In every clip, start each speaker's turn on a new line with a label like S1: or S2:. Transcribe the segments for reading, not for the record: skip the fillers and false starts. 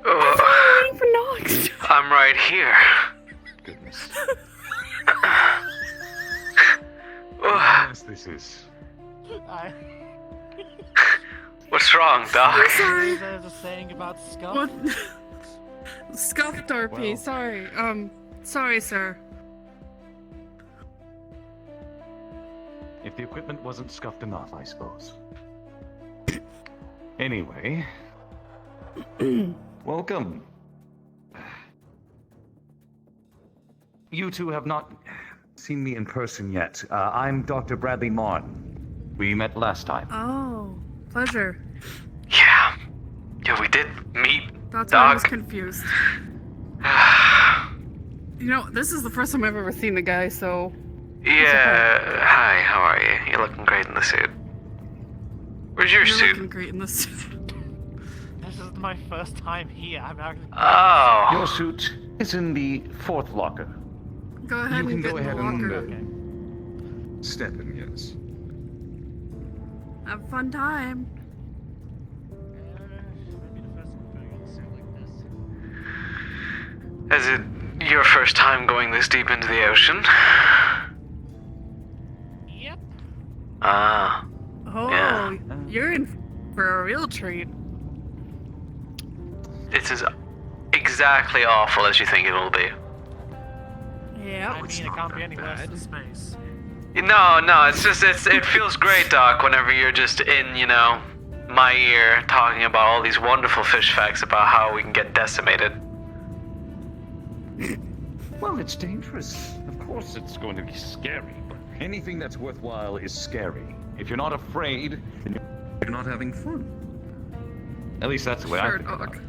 S1: I'm waiting for Nox.
S2: I'm right here.
S3: Goodness.
S2: Ugh.
S3: This is.
S2: What's wrong, Doc?
S1: I'm sorry.
S4: There's a saying about scuff.
S1: What? Scuffed RP.
S3: Well.
S1: Sorry. Sorry, sir.
S3: If the equipment wasn't scuffed enough, I suppose. Anyway. Welcome. You two have not seen me in person yet. I'm Dr. Bradley Martin. We met last time.
S1: Oh, pleasure.
S2: Yeah. Yeah, we did meet,
S1: That's why I was
S2: Doc.
S1: confused. You know, this is the first time I've ever seen the guy, so...
S2: Yeah. Hi, how are you? You're looking great in the suit. Where's your
S1: You're
S2: suit?
S1: looking great in this.
S4: This is my first time here. I'm actually.
S2: Oh.
S3: Your suit is in the fourth locker.
S1: Go ahead
S3: You can
S1: and get
S3: go
S1: in the
S3: ahead
S1: locker.
S3: and step in, yes.
S1: Have a fun time.
S4: Maybe the first time going in a suit like this.
S2: Is it your first time going this deep into the ocean?
S4: Yep.
S2: Ah.
S1: Oh,
S2: Yeah.
S1: you're in for a real treat.
S2: It's as exactly awful as you think it will be.
S1: Yeah.
S4: I mean, it can't be any worse than space.
S2: No, it feels great, Doc, whenever you're just in, my ear talking about all these wonderful fish facts about how we can get decimated.
S3: Well, it's dangerous. Of course it's going to be scary, but anything that's worthwhile is scary. If you're not afraid, then you're not having fun. At least that's the way I
S1: Sure,
S3: think about
S1: Doc.
S3: it.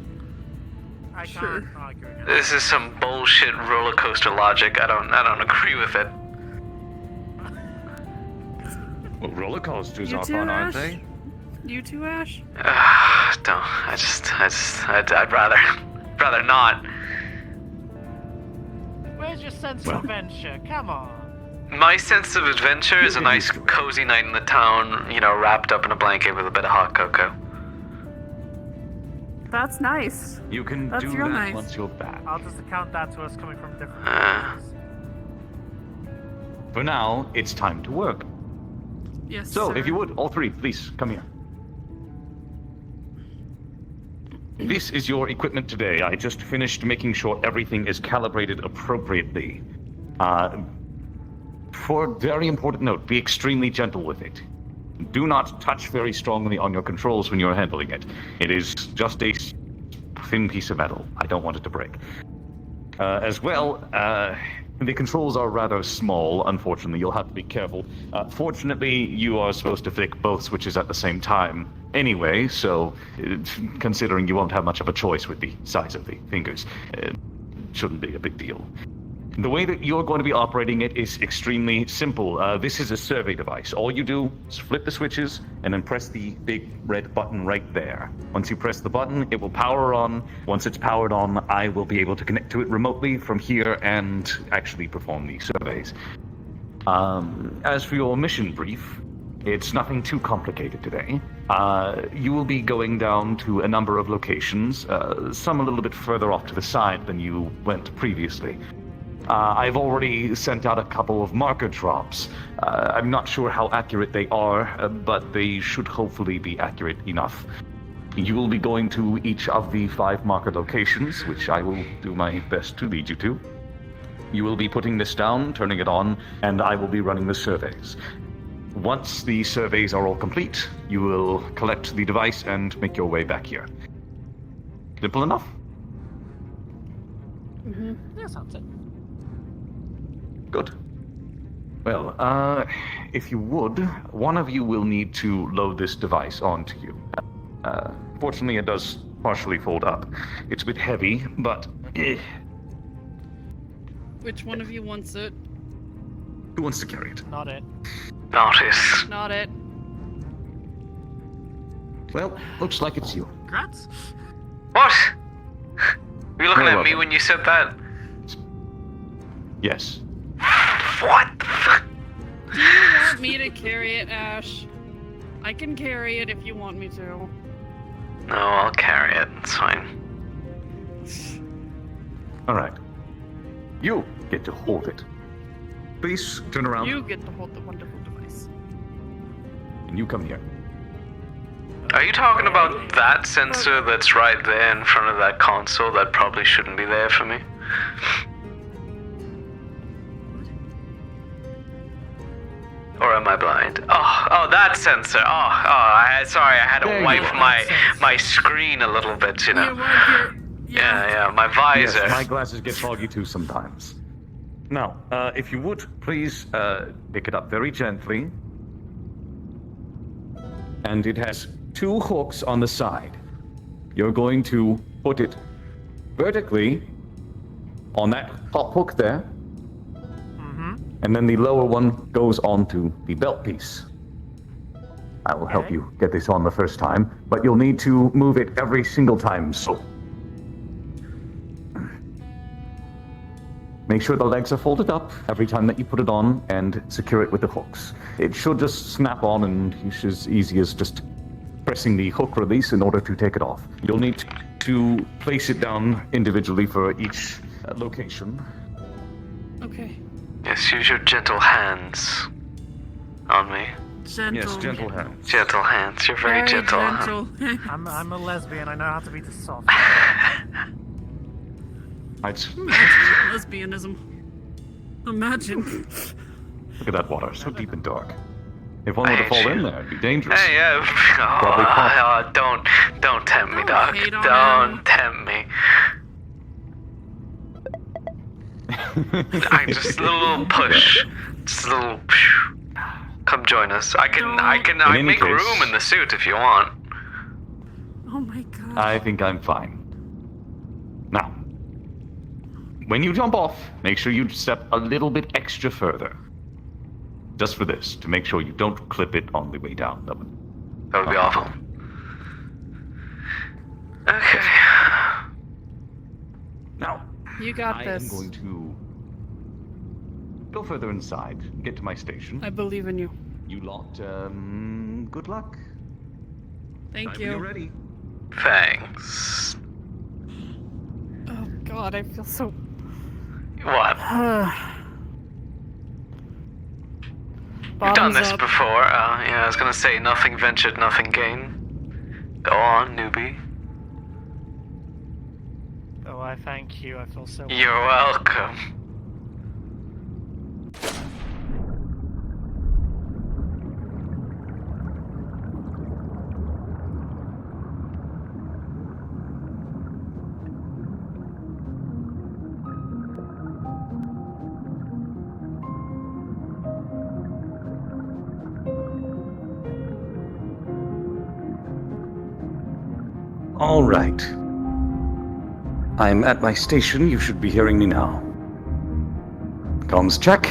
S4: I
S1: Sure.
S4: can't argue against
S2: This is some bullshit roller coaster logic. I don't agree with it.
S3: Well, roller coasters
S1: You
S3: are
S1: too,
S3: fun, aren't
S1: Ash?
S3: they?
S1: You too, Ash?
S2: I'd rather not.
S4: Where's your sense
S3: Well.
S4: of adventure? Come on.
S2: My sense of adventure is a
S3: You're
S2: nice
S3: used to it.
S2: cozy night in the town, wrapped up in a blanket with a bit of hot cocoa.
S1: That's nice.
S3: You can
S1: That's
S3: do
S1: real
S3: that
S1: nice.
S3: once you're back.
S4: I'll just account that to us coming from different
S2: Uh.
S4: places.
S3: For now, it's time to work.
S1: Yes,
S3: So,
S1: sir.
S3: if you would, all three, please, come here. This is your equipment today. I just finished making sure everything is calibrated appropriately. For a very important note, be extremely gentle with it. Do not touch very strongly on your controls when you're handling it. It is just a thin piece of metal. I don't want it to break. As well, the controls are rather small, unfortunately. You'll have to be careful. Fortunately, you are supposed to flick both switches at the same time anyway, so considering you won't have much of a choice with the size of the fingers, it shouldn't be a big deal. The way that you're going to be operating it is extremely simple. This is a survey device. All you do is flip the switches and then press the big red button right there. Once you press the button, it will power on. Once it's powered on, I will be able to connect to it remotely from here and actually perform the surveys. As for your mission brief, it's nothing too complicated today. You will be going down to a number of locations, some a little bit further off to the side than you went previously. I've already sent out a couple of marker drops. I'm not sure how accurate they are, but they should hopefully be accurate enough. You will be going to each of the 5 marker locations, which I will do my best to lead you to. You will be putting this down, turning it on, and I will be running the surveys. Once the surveys are all complete, you will collect the device and make your way back here. Simple enough?
S4: Yeah, sounds it.
S3: Good. Well, if you would, one of you will need to load this device onto you. Fortunately, it does partially fold up. It's a bit heavy, but...
S1: Which one of you wants it?
S3: Who wants to carry it?
S4: Not it.
S2: Notice.
S1: Not it.
S3: Well, looks like it's you.
S4: Congrats.
S2: What? Were you looking
S3: You're
S2: at me
S3: welcome.
S2: when you said that?
S3: Yes.
S2: What the fuck?
S1: Do you want me to carry it, Ash? I can carry it if you want me to.
S2: No, I'll carry it. It's fine.
S3: All right. You get to hold it. Please turn around
S1: You get to hold the wonderful device.
S3: and you come here.
S2: Are you talking about that sensor that's right there in front of that console that probably shouldn't be there for me? Or am I blind? Oh, that sensor. Sorry, I had
S3: There
S2: to
S3: you
S2: wipe
S3: are.
S2: my screen a little bit, you know.
S1: You want your...
S2: Yeah, my visor.
S3: Yes, my glasses get foggy too sometimes. Now, if you would, please pick it up very gently. And it has 2 hooks on the side. You're going to put it vertically on that top hook there. And then the lower one goes onto the belt piece. I will help you get this on the first time, but you'll need to move it every single time, so. Make sure the legs are folded up every time that you put it on and secure it with the hooks. It should just snap on and it's as easy as just pressing the hook release in order to take it off. You'll need to place it down individually for each location.
S1: Okay.
S2: Yes, use your gentle hands on me.
S1: Gentle.
S3: Yes, gentle hands.
S2: Gentle hands. You're very gentle.
S1: gentle.
S4: I'm a lesbian. I know how to be the soft.
S1: Lesbianism. Imagine.
S3: Look at that water, so deep and dark. If one were to fall in there, it'd be dangerous.
S2: Hey,
S3: Probably pop.
S2: don't tempt me,
S1: Don't
S2: Doc.
S1: hate on
S2: Don't
S1: him.
S2: tempt me. I just a little push, just a little. Come join us. I
S3: In any
S2: make
S3: case-
S2: room in the suit if you want.
S1: Oh my god.
S3: I think I'm fine. Now, when you jump off, make sure you step a little bit extra further. Just for this, to make sure you don't clip it on the way down.
S2: That would be awful. Okay.
S3: Now,
S1: You got
S3: I
S1: this.
S3: am going to go further inside, get to my station.
S1: I believe in you.
S3: You lot, good luck.
S1: Thank
S3: Time
S1: you.
S3: when you're ready.
S2: Thanks.
S1: Oh god, I feel so.
S2: What? You've done
S1: Bottoms
S2: this
S1: up.
S2: before. Yeah, I was gonna say nothing ventured, nothing gained. Go on, newbie.
S4: Oh, I thank you. I feel so.
S2: You're welcome.
S3: All right. I'm at my station. You should be hearing me now. Comms check.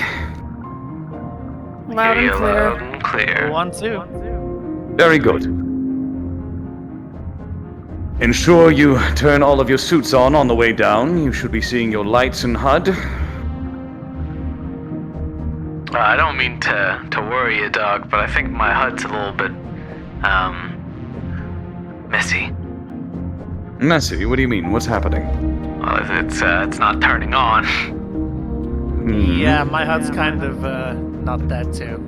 S1: Loud and
S2: Hear you
S1: clear.
S2: loud and clear.
S4: 1, 2.
S3: Very good. Ensure you turn all of your suits on the way down. You should be seeing your lights and HUD.
S2: I don't mean to worry you, dog, but I think my HUD's a little bit, messy.
S3: Messy? What do you mean? What's happening?
S2: Well, it's not turning on.
S4: Yeah, my HUD's kind of not that too.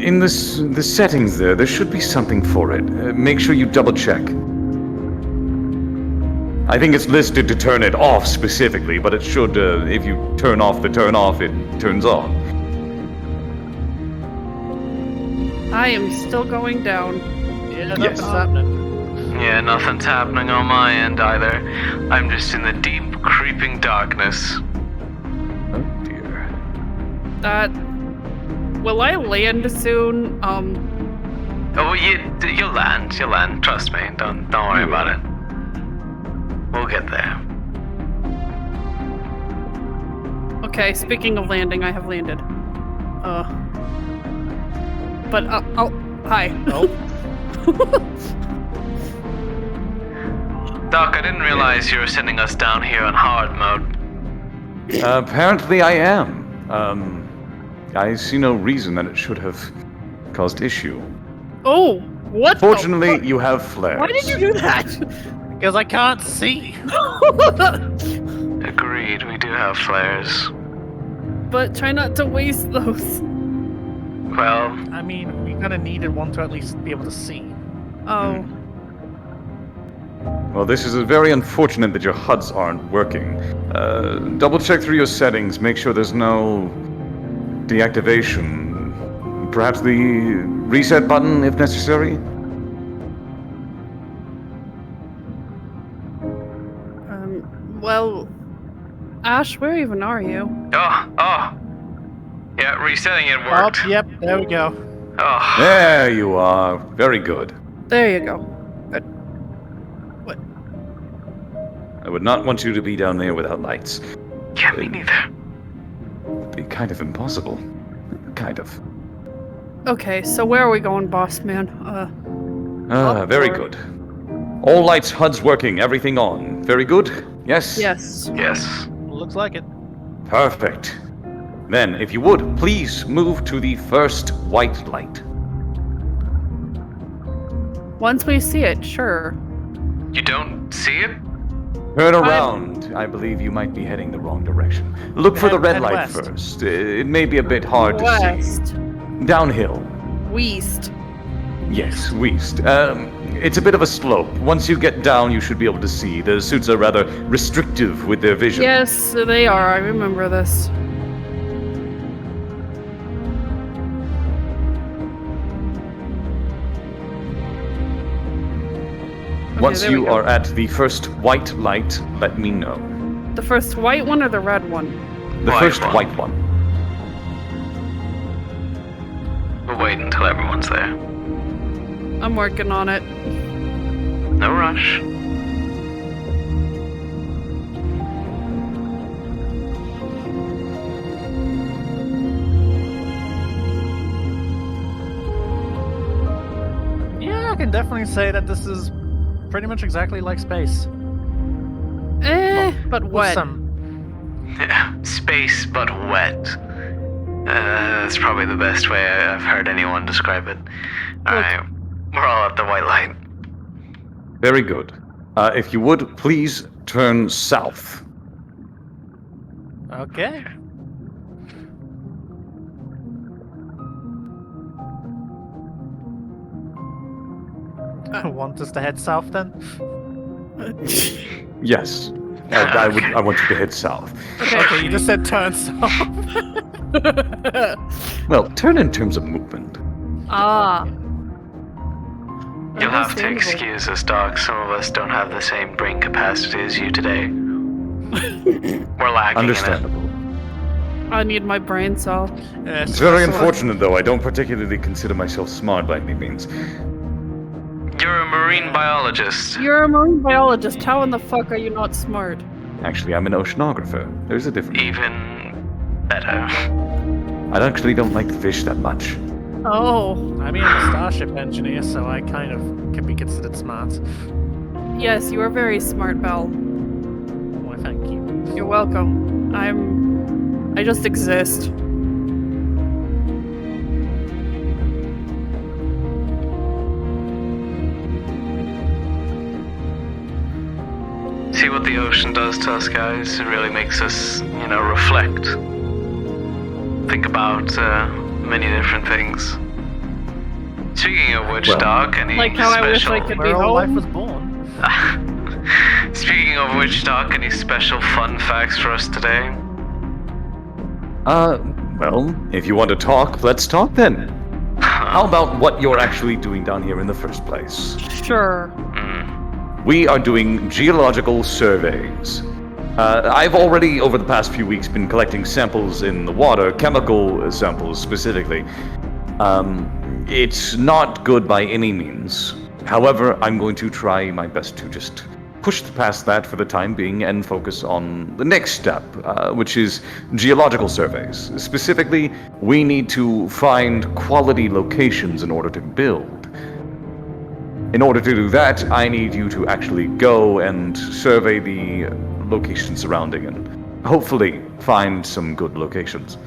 S3: In the settings there should be something for it. Make sure you double check. I think it's listed to turn it off specifically, but it should, if you turn off the turn off, it turns on.
S1: I am still going down.
S4: Yeah,
S3: Yes.
S4: nothing's happening.
S2: Yeah, nothing's happening on my end either. I'm just in the deep, creeping darkness.
S3: Oh dear.
S1: Will I land soon?
S2: Oh, you'll land. Trust me. Don't worry
S3: You
S2: about
S3: will.
S2: it. We'll get there.
S1: Okay, speaking of landing, I have landed. But, hi.
S4: Oh.
S2: Doc, I didn't realize you were sending us down here on hard mode.
S3: Apparently I am. I see no reason that it should have caused issue.
S1: Oh, what?
S3: Fortunately,
S1: the
S3: you have flares.
S1: Why did you do that?
S4: Because I can't see.
S2: Agreed, we do have flares.
S1: But try not to waste those.
S2: Well,
S4: I mean, we kind of needed one to at least be able to see.
S1: Oh.
S3: Well, this is very unfortunate that your HUDs aren't working. Double check through your settings, make sure there's no deactivation. Perhaps the reset button if necessary?
S1: Well, Ash, where even are you?
S2: oh. Yeah, resetting it worked.
S4: Oh, yep, there we go.
S2: Oh,
S3: There you are. Very good.
S1: There you go. Good. What?
S3: I would not want you to be down there without lights.
S2: yeah, me neither.
S3: It'd be kind of impossible. Kind of.
S1: Okay, so where are we going, boss man?
S3: Very
S1: Upward.
S3: good. All lights, HUDs working, everything on. Very good? Yes?
S1: Yes.
S2: Yes.
S4: Looks like it.
S3: Perfect. Then, if you would, please move to the first white light.
S1: Once we see it, sure.
S2: You don't see it?
S3: Turn around. I believe you might be heading the wrong direction. Look for the red
S4: Head
S3: light
S4: west.
S3: first. It may be a bit hard to
S1: West.
S3: see. Downhill.
S1: West.
S3: Yes, west. It's a bit of a slope. Once you get down, you should be able to see. The suits are rather restrictive with their vision.
S1: Yes, they are. I remember this. Okay,
S3: Once
S1: there we
S3: you
S1: go.
S3: are at the first white light, let me know.
S1: The first white one or the red one?
S3: The
S2: White
S3: first
S2: one.
S3: white one.
S2: We'll wait until everyone's there.
S1: I'm working on it.
S2: No rush.
S4: Yeah, I can definitely say that this is pretty much exactly like space.
S1: But
S4: With
S1: what?
S4: some
S2: Yeah, space but wet. That's probably the best way I've heard anyone describe it. Alright, we're all at the white light.
S3: Very good. If you would, please turn south.
S4: Okay. Want us to head south then?
S3: Yes. I want you to head south.
S4: Okay, you just said turn south.
S3: Well, turn in terms of movement.
S1: Ah.
S2: You'll have to
S1: Understandable.
S2: excuse us, Doc. Some of us don't have the same brain capacity as you today. We're lacking
S3: Understandable.
S1: I need my brain cell.
S4: Yes,
S3: It's very
S4: so-
S3: unfortunate, though. I don't particularly consider myself smart by any means.
S2: in it. You're a marine biologist.
S1: You're a marine biologist. How in the fuck are you not smart?
S3: Actually, I'm an oceanographer. There's a difference.
S2: Even better.
S3: I actually don't like fish that much.
S1: Oh.
S4: I mean, I'm a starship engineer, so I kind of can be considered smart.
S1: Yes, you are very smart, Belle.
S4: Why, thank you.
S1: You're welcome. I just exist.
S2: See what the ocean does to us, guys? It really makes us, reflect. Think about many different things. Speaking of which,
S3: Well,
S2: Doc, any
S1: Like how I wish I
S2: special...
S1: could be
S4: Where all life
S1: home.
S4: was born.
S2: Speaking of which, Doc, any special fun facts for us today?
S3: Well, if you want to talk, let's talk then. How about what you're actually doing down here in the first place?
S1: Sure.
S3: We are doing geological surveys. I've already, over the past few weeks, been collecting samples in the water, chemical samples specifically. It's not good by any means. However, I'm going to try my best to just push past that for the time being and focus on the next step, which is geological surveys. Specifically, we need to find quality locations in order to build. In order to do that, I need you to actually go and survey the location surrounding and hopefully find some good locations.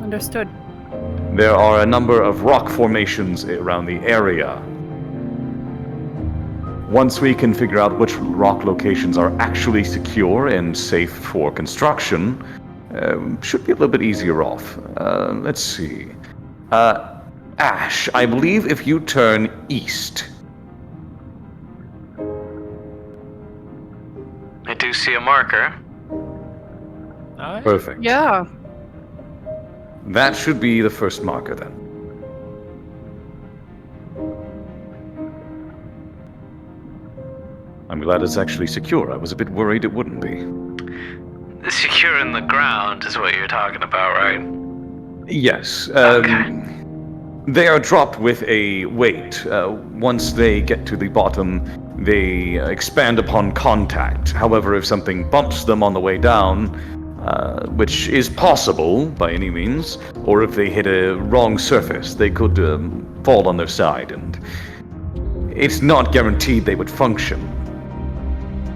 S1: Understood.
S3: There are a number of rock formations around the area. Once we can figure out which rock locations are actually secure and safe for construction, should be a little bit easier off. Let's see. Ash, I believe if you turn east.
S2: I do see a marker.
S4: Alright.
S3: Perfect.
S1: Yeah.
S3: That should be the first marker then. I'm glad it's actually secure. I was a bit worried it wouldn't be.
S2: Secure in the ground is what you're talking about, right?
S3: Yes.
S2: Okay.
S3: They are dropped with a weight. Once they get to the bottom, they expand upon contact. However, if something bumps them on the way down, which is possible by any means, or if they hit a wrong surface, they could fall on their side, and it's not guaranteed they would function.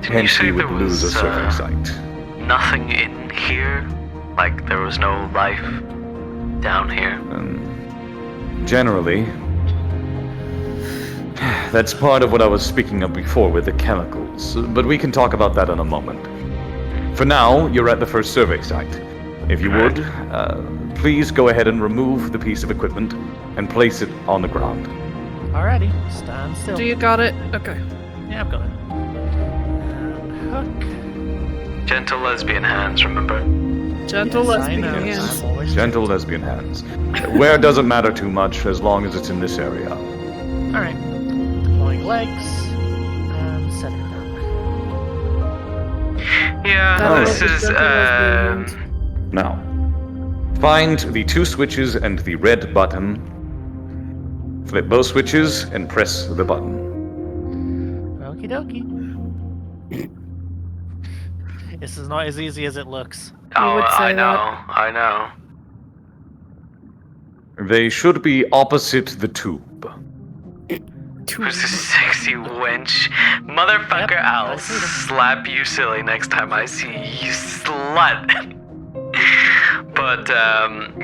S2: Did you
S3: Hence,
S2: say
S3: we would
S2: there
S3: lose a
S2: was
S3: survey site.
S2: nothing in here? Like there was no life down here?
S3: Generally, that's part of what I was speaking of before with the chemicals, but we can talk about that in a moment. For now, you're at the first survey site. If you would, please go ahead and remove the piece of equipment and place it on the ground.
S4: Alrighty. Stand still.
S1: Do you got it? Okay.
S4: Yeah, I've got it. And hook.
S2: Gentle lesbian hands, remember?
S1: Gentle
S4: Yes, I
S1: lesbian
S4: know.
S1: hands.
S4: I'm always
S3: Gentle lesbian hands. Where doesn't matter too much as long as it's in this area.
S4: Alright. Deploying legs. And setting down.
S2: Yeah,
S1: That'll
S2: this
S1: look
S2: is
S1: gentle lesbian hands.
S3: Now, find the two switches and the red button. Flip both switches and press the button.
S4: Okie dokie. This is not as easy as it looks.
S2: Oh,
S1: would say
S2: I know,
S1: that.
S2: I know.
S3: They should be opposite the tube.
S2: Who's this sexy wench? Motherfucker,
S4: Yep,
S2: I'll
S4: I see them.
S2: slap you silly next time I see you, slut. But,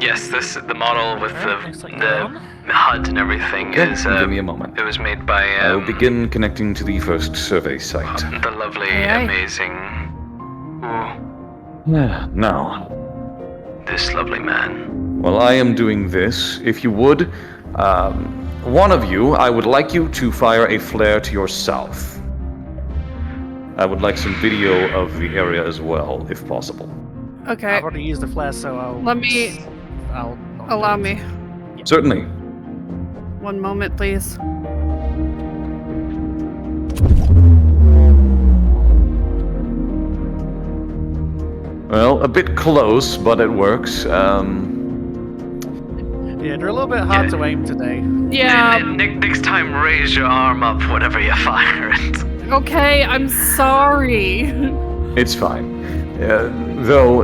S2: yes, the model with
S4: Alright, looks like
S2: the
S4: down.
S2: HUD and everything
S3: Okay,
S2: is,
S3: give me a moment.
S2: it was made by,
S3: I will begin connecting to the first survey site.
S2: the lovely,
S1: Aye.
S2: amazing, ooh,
S3: Now,
S2: this lovely man.
S3: while I am doing this, if you would, one of you, I would like you to fire a flare to your south. I would like some video of the area as well, if possible.
S1: Okay.
S4: I've already used the flare, so I'll.
S1: Let me-
S4: I'll not
S1: Allow
S4: do it.
S1: me.
S3: Certainly.
S1: One moment, please.
S3: Well, a bit close, but it works.
S4: Yeah, they're a little bit hard to aim today.
S1: Yeah.
S2: Next time, raise your arm up whenever you fire it.
S1: Okay, I'm sorry.
S3: It's fine. Though,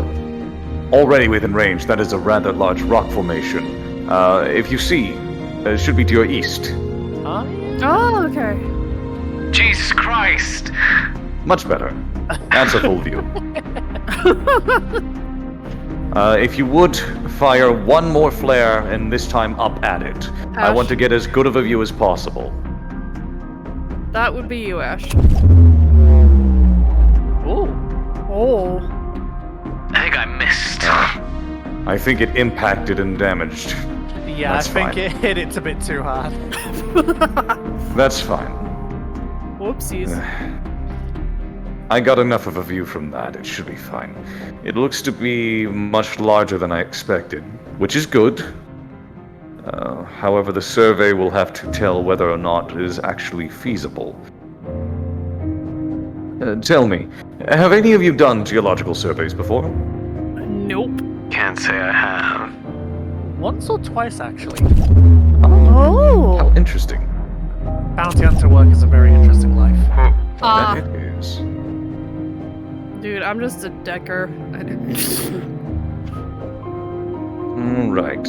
S3: already within range, that is a rather large rock formation. If you see, it should be to your east.
S4: Huh?
S1: Oh, okay.
S2: Jesus Christ!
S3: Much better. That's a full view. If you would, fire one more flare, and this time up at it. I
S1: Ash.
S3: want to get as good of a view as possible.
S1: That would be you, Ash.
S4: Ooh.
S1: Oh.
S2: I think I missed.
S3: I think it impacted and damaged.
S4: Yeah,
S3: That's
S4: I think
S3: fine.
S4: it hit it a bit too hard.
S3: That's fine.
S1: Whoopsies.
S3: I got enough of a view from that. It should be fine. It looks to be much larger than I expected, which is good. However, the survey will have to tell whether or not it is actually feasible. Tell me, have any of you done geological surveys before?
S1: Nope.
S2: Can't say I have.
S4: Once or twice, actually.
S1: Oh.
S3: How interesting.
S4: Bounty hunter work is a very interesting life.
S1: Ah,
S3: That it is.
S1: dude, I'm just a decker.
S3: Right.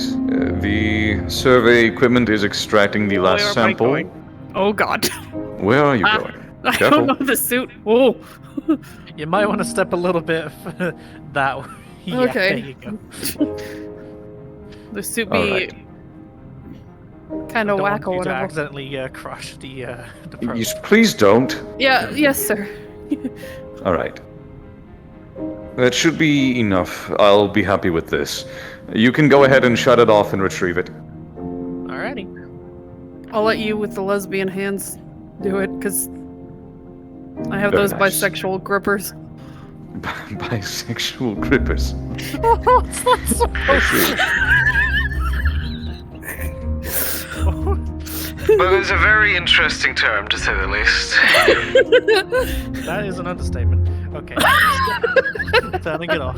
S3: The survey equipment is extracting the last
S1: Where am I
S3: sample.
S1: going? Oh god.
S3: Where are you
S1: Ah,
S3: going?
S1: I
S3: Careful.
S1: don't know the suit. Oh.
S4: You might want to step a little bit that way. Yeah,
S1: Okay.
S4: there you go.
S1: The suit
S3: All
S1: be
S3: right.
S1: kind
S4: I
S1: of
S4: don't
S1: whack
S4: want
S1: or
S4: you to
S1: whatever.
S4: accidentally crush the probe.
S3: Please don't.
S1: Yeah, yes, sir.
S3: All right. That should be enough. I'll be happy with this. You can go ahead and shut it off and retrieve it.
S4: Alrighty.
S1: I'll let you with the lesbian hands do it, because I have
S3: Very
S1: those
S3: nice.
S1: bisexual grippers.
S3: Bisexual grippers.
S4: What's that supposed to?
S2: Well, it's a very interesting term, to say the least.
S4: That is an understatement. Okay. Turning it off.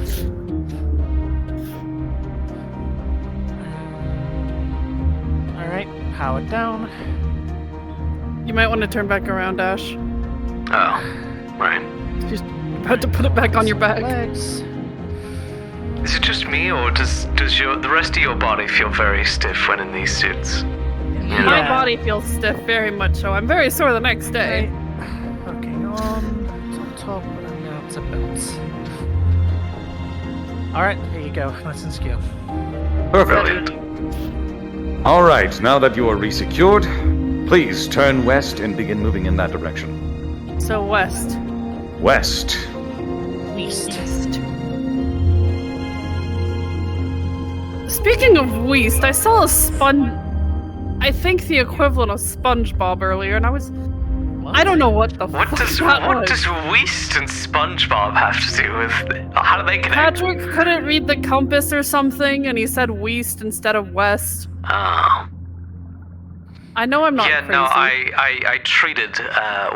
S4: Alright, power down.
S1: You might want to turn back around, Ash.
S2: Oh, right.
S1: Just about to put it back on your back.
S4: Legs.
S2: Is it just me, or does the rest of your body feel very stiff when in these suits?
S4: Yeah.
S1: My body feels stiff, very much so. I'm very sore the next day.
S4: Okay, on top and now to bounce. Alright, here you go. Nice and secure.
S3: Perfect. All right, now that you are resecured, please turn west and begin moving in that direction.
S1: So west.
S3: West.
S4: East.
S1: Speaking of Weast, I saw a I think the equivalent of SpongeBob earlier, and I don't know what the
S2: What
S1: fuck
S2: does
S1: that
S2: what
S1: was.
S2: does Weast and SpongeBob have to do with? How do they connect?
S1: Patrick couldn't read the compass or something, and he said Weast instead of West.
S2: Oh.
S1: I know I'm not
S2: Yeah,
S1: crazy.
S2: no, I treated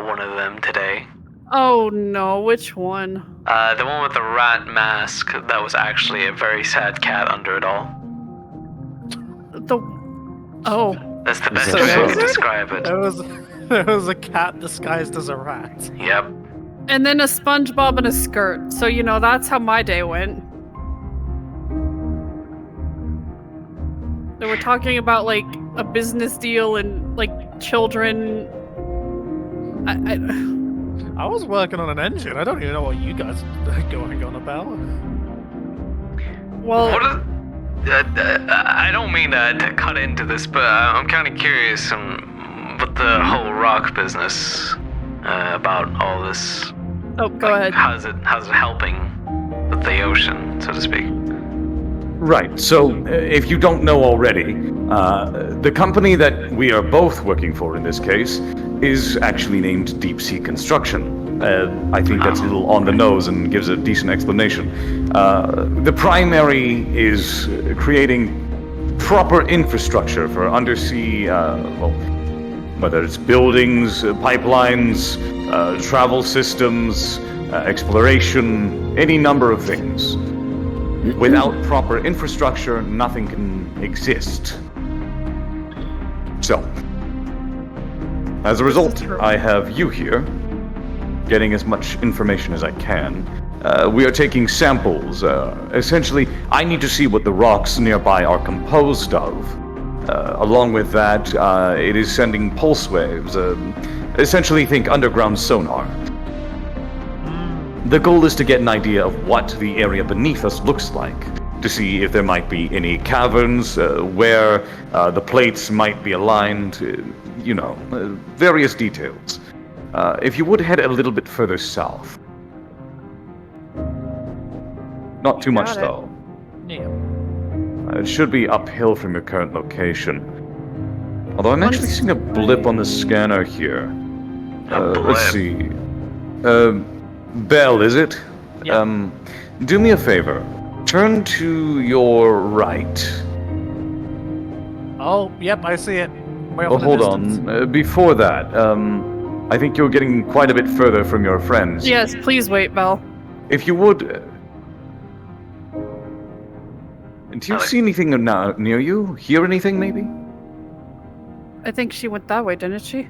S2: one of them today.
S1: Oh no, which one?
S2: The one with the rat mask that was actually a very sad cat under it all.
S1: Oh.
S2: That's the best
S3: that
S2: way I
S3: so?
S2: can describe it.
S4: There was a cat disguised as a rat.
S2: Yep.
S1: And then a SpongeBob in a skirt. So, you know, that's how my day went. They were talking about, like, a business deal and, like, children.
S4: I was working on an engine. I don't even know what you guys are going on about.
S1: Well,
S2: What is, I don't mean to cut into this, but I'm kind of curious with the whole rock business about all this.
S1: oh, go ahead.
S2: How's it helping with the ocean, so to speak?
S3: Right, so if you don't know already, the company that we are both working for in this case is actually named Deep Sea Construction. I think that's a little on the nose and gives a decent explanation. The primary is creating proper infrastructure for undersea, whether it's buildings, pipelines, travel systems, exploration, any number of things. Without proper infrastructure, nothing can exist. So, as a result, I have you here, getting as much information as I can. We are taking samples. Essentially, I need to see what the rocks nearby are composed of. Along with that, it is sending pulse waves. Essentially, think underground sonar. The goal is to get an idea of what the area beneath us looks like, to see if there might be any caverns, where the plates might be aligned, various details. If you would head a little bit further south. Not too much,
S1: Got it.
S3: though.
S4: Yeah.
S3: It should be uphill from your current location. Although I'm actually seeing a blip on the scanner here. Let's see. Bell, is it?
S4: Yeah.
S3: Do me a favor. Turn to your right.
S4: Oh, yep, I see it. Way off
S3: Oh,
S4: in the
S3: hold
S4: distance.
S3: on. Before that, I think you're getting quite a bit further from your friends.
S1: Yes, please wait, Belle.
S3: If you would... do you see anything near you? Hear anything, maybe?
S1: I think she went that way, didn't she?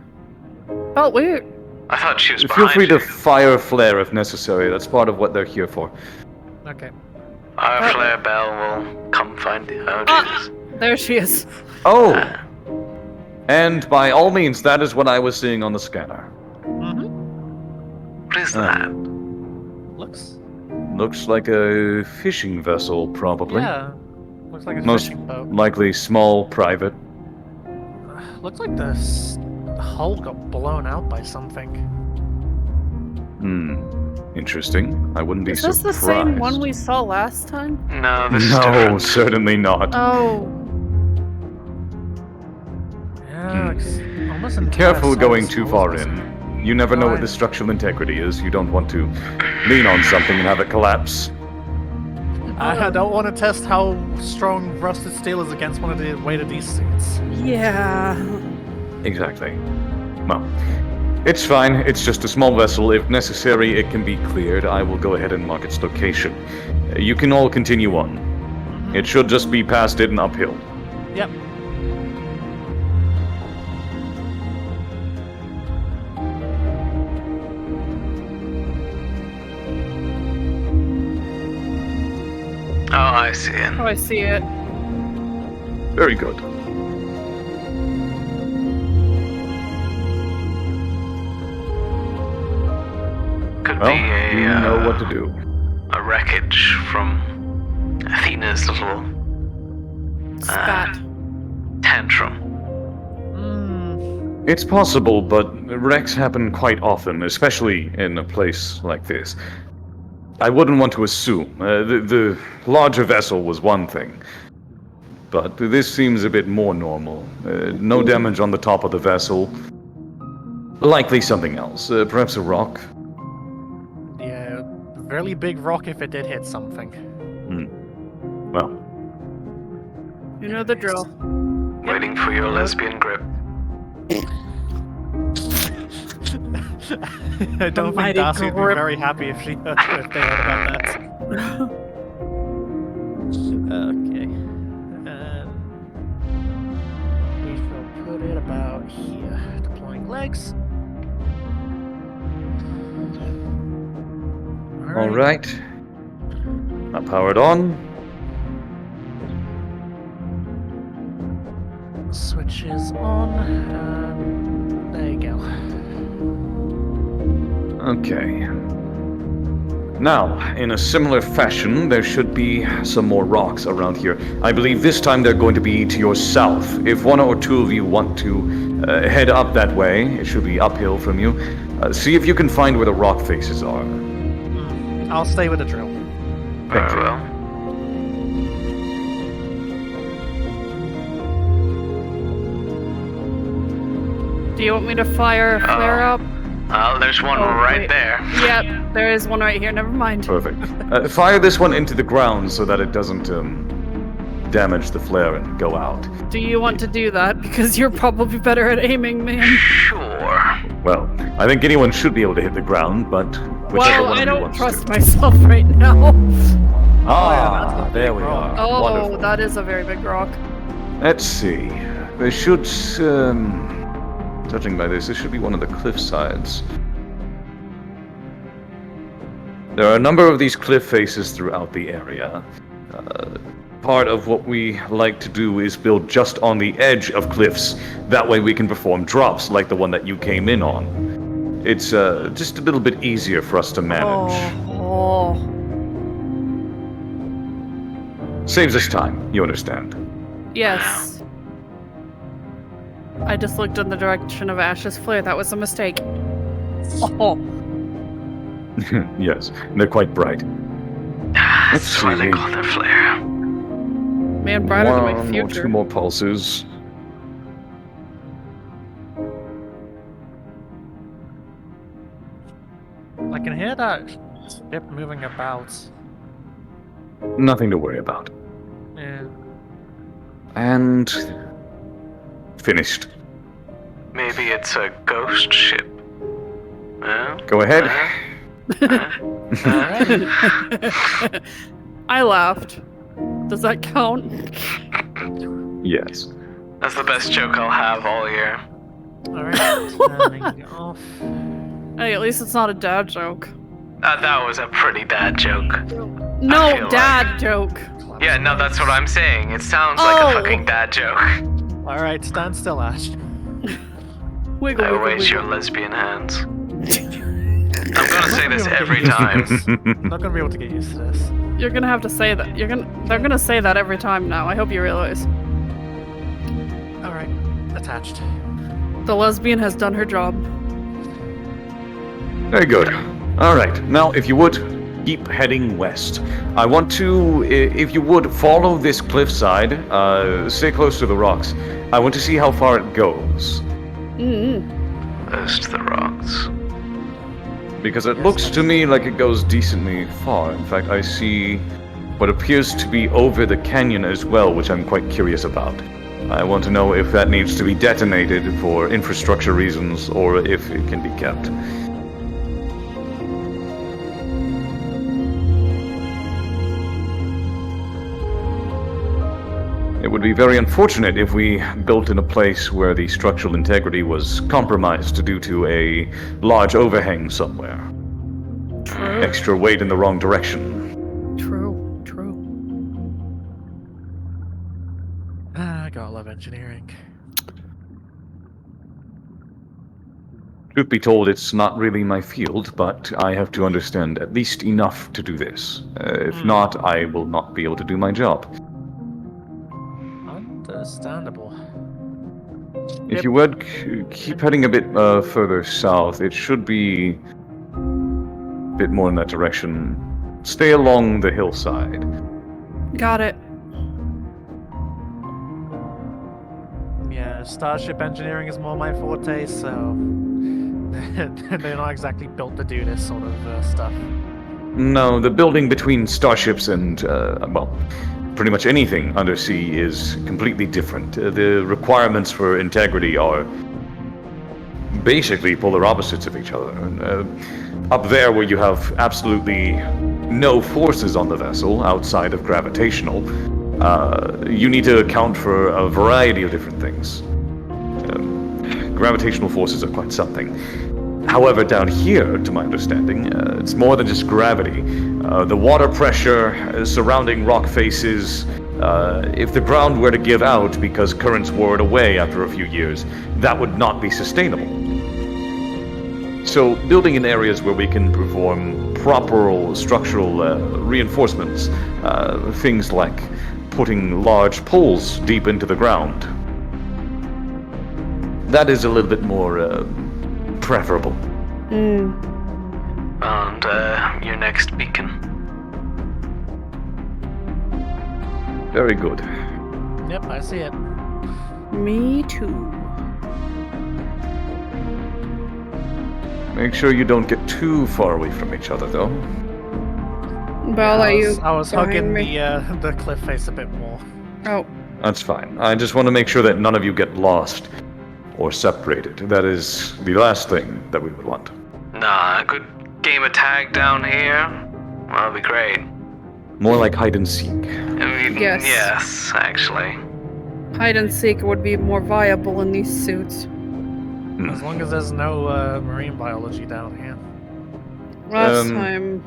S1: Felt weird.
S2: I thought she was
S3: Feel
S2: behind
S3: free
S2: you.
S3: to fire a flare if necessary. That's part of what they're here for.
S4: Okay.
S2: Our flare bell will come find you. Oh, Jesus.
S1: There she is.
S3: Oh! And by all means, that is what I was seeing on the scanner.
S2: What is that?
S4: Looks
S3: like a fishing vessel, probably.
S4: Yeah. Looks like a
S3: Most
S4: fishing boat.
S3: likely small, private.
S4: Looks like the hull got blown out by something.
S3: Interesting. I wouldn't be
S1: Is this
S3: surprised.
S1: the same one we saw last time?
S2: No, this is
S3: No,
S2: different.
S3: certainly not.
S1: Oh.
S4: Yeah, it's almost
S3: Be careful
S4: entire
S3: going
S4: size
S3: too
S4: hulls
S3: far
S4: missing.
S3: in. You never know what the structural integrity is. You don't want to lean on something and have it collapse.
S4: I don't want to test how strong rusted steel is against one of the weight of these suits.
S1: Yeah.
S3: Exactly. Well, it's fine. It's just a small vessel. If necessary, it can be cleared. I will go ahead and mark its location. You can all continue on. It should just be past it and uphill.
S4: Yep.
S2: Oh, I see it.
S1: Oh, I see it.
S3: Very good.
S2: Could
S3: Well,
S2: be a,
S3: you know what to do.
S2: a wreckage from Athena's little
S1: Spat.
S2: tantrum.
S3: It's possible, but wrecks happen quite often, especially in a place like this. I wouldn't want to assume. The larger vessel was one thing. But this seems a bit more normal. No damage on the top of the vessel. Likely something else. Perhaps a rock.
S4: Yeah, really big rock if it did hit something.
S3: Well,
S1: You know the drill.
S2: Waiting for your lesbian grip.
S4: I don't think
S1: mighty
S4: Darcy would be
S1: grip.
S4: very happy if they heard about that. Okay. We shall put it about here. Deploying legs.
S3: all right. Now powered on.
S4: Switches on. There you go.
S3: Okay. Now, in a similar fashion, there should be some more rocks around here. I believe this time they're going to be to your south. If one or two of you want to head up that way, it should be uphill from you. See if you can find where the rock faces are.
S4: I'll stay with the drill.
S3: Thank you.
S2: Well.
S1: Do you want me to fire a flare up?
S2: There's one
S1: Oh,
S2: right
S1: wait.
S2: there.
S1: Yep, there is one right here. Never mind.
S3: Perfect. Fire this one into the ground so that it doesn't damage the flare and go out.
S1: Do you want to do that? Because you're probably better at aiming, man.
S2: Sure.
S3: Well, I think anyone should be able to hit the ground, but whichever
S1: Well,
S3: one
S1: I
S3: of you
S1: don't
S3: wants
S1: trust
S3: to.
S1: myself right now.
S4: that's a
S3: There
S4: big
S3: we
S4: rock.
S3: are.
S1: Oh,
S3: Wonderful.
S1: that is a very big rock.
S3: Let's see. They should, judging by this should be one of the cliff sides. There are a number of these cliff faces throughout the area. Part of what we like to do is build just on the edge of cliffs. That way we can perform drops like the one that you came in on. It's just a little bit easier for us to manage.
S1: Oh.
S3: Saves us time, you understand.
S1: Yes. I just looked in the direction of Ash's flare. That was a mistake. Oh.
S3: Yes, they're quite bright.
S2: That's why they call their flare.
S1: Man, brighter than my
S3: One or
S1: future.
S3: two more pulses.
S4: I can hear that ship moving about.
S3: Nothing to worry about.
S4: Yeah.
S3: And finished.
S2: Maybe it's a ghost ship. Well,
S3: Go ahead.
S1: I laughed. Does that count?
S3: Yes.
S2: That's the best joke I'll have all year.
S4: Alright, turning off.
S1: Hey, at least it's not a dad joke.
S2: That was a pretty bad joke.
S1: No,
S2: feel
S1: dad
S2: like-
S1: joke.
S2: Yeah, no, that's what I'm saying. It sounds like
S1: Oh.
S2: a fucking dad joke.
S4: All right, stand still, Ash.
S1: Wiggle,
S2: I
S1: wiggle,
S2: await your
S1: wiggle.
S2: lesbian hands. I'm gonna say this every time.
S4: I'm not gonna be able to get used to this.
S1: You're gonna have to say that. They're gonna say that every time now. I hope you realize.
S4: All right, attached.
S1: The lesbian has done her job.
S3: Very good. All right. Now, if you would, keep heading west. I want to, if you would, follow this cliffside. Stay close to the rocks. I want to see how far it goes.
S2: Close to the rocks.
S3: Because it looks to me like it goes decently far. In fact, I see what appears to be over the canyon as well, which I'm quite curious about. I want to know if that needs to be detonated for infrastructure reasons or if it can be kept. It would be very unfortunate if we built in a place where the structural integrity was compromised due to a large overhang somewhere.
S1: True.
S3: Extra weight in the wrong direction.
S1: True.
S4: I gotta love engineering.
S3: Truth be told, it's not really my field, but I have to understand at least enough to do this. If not, I will not be able to do my job.
S4: Understandable.
S3: If you would, keep heading a bit further south. It should be a bit more in that direction. Stay along the hillside.
S1: Got it.
S4: Yeah, starship engineering is more my forte, so they're not exactly built to do this sort of stuff.
S3: No, the building between starships and, well, pretty much anything undersea is completely different. The requirements for integrity are basically polar opposites of each other. Up there, where you have absolutely no forces on the vessel outside of gravitational, you need to account for a variety of different things. Gravitational forces are quite something. However, down here, to my understanding, it's more than just gravity. The water pressure surrounding rock faces, if the ground were to give out because currents wore it away after a few years, that would not be sustainable. So, building in areas where we can perform proper structural reinforcements, things like putting large poles deep into the ground, that is a little bit more preferable.
S2: And your next beacon.
S3: Very good.
S4: Yep, I see it.
S1: Me too.
S3: Make sure you don't get too far away from each other, though.
S1: But I'll let you.
S4: I was
S1: behind
S4: hugging
S1: me.
S4: the cliff face a bit more.
S1: Oh,
S3: That's fine. I just want to make sure that none of you get lost or separated. That is the last thing that we would want.
S2: Nah, a good game of tag down here. That'll be great.
S3: More like hide and seek.
S2: I mean,
S1: Yes.
S2: yes, actually.
S1: hide and seek would be more viable in these suits.
S4: As long as there's no marine biology down here.
S1: Last time.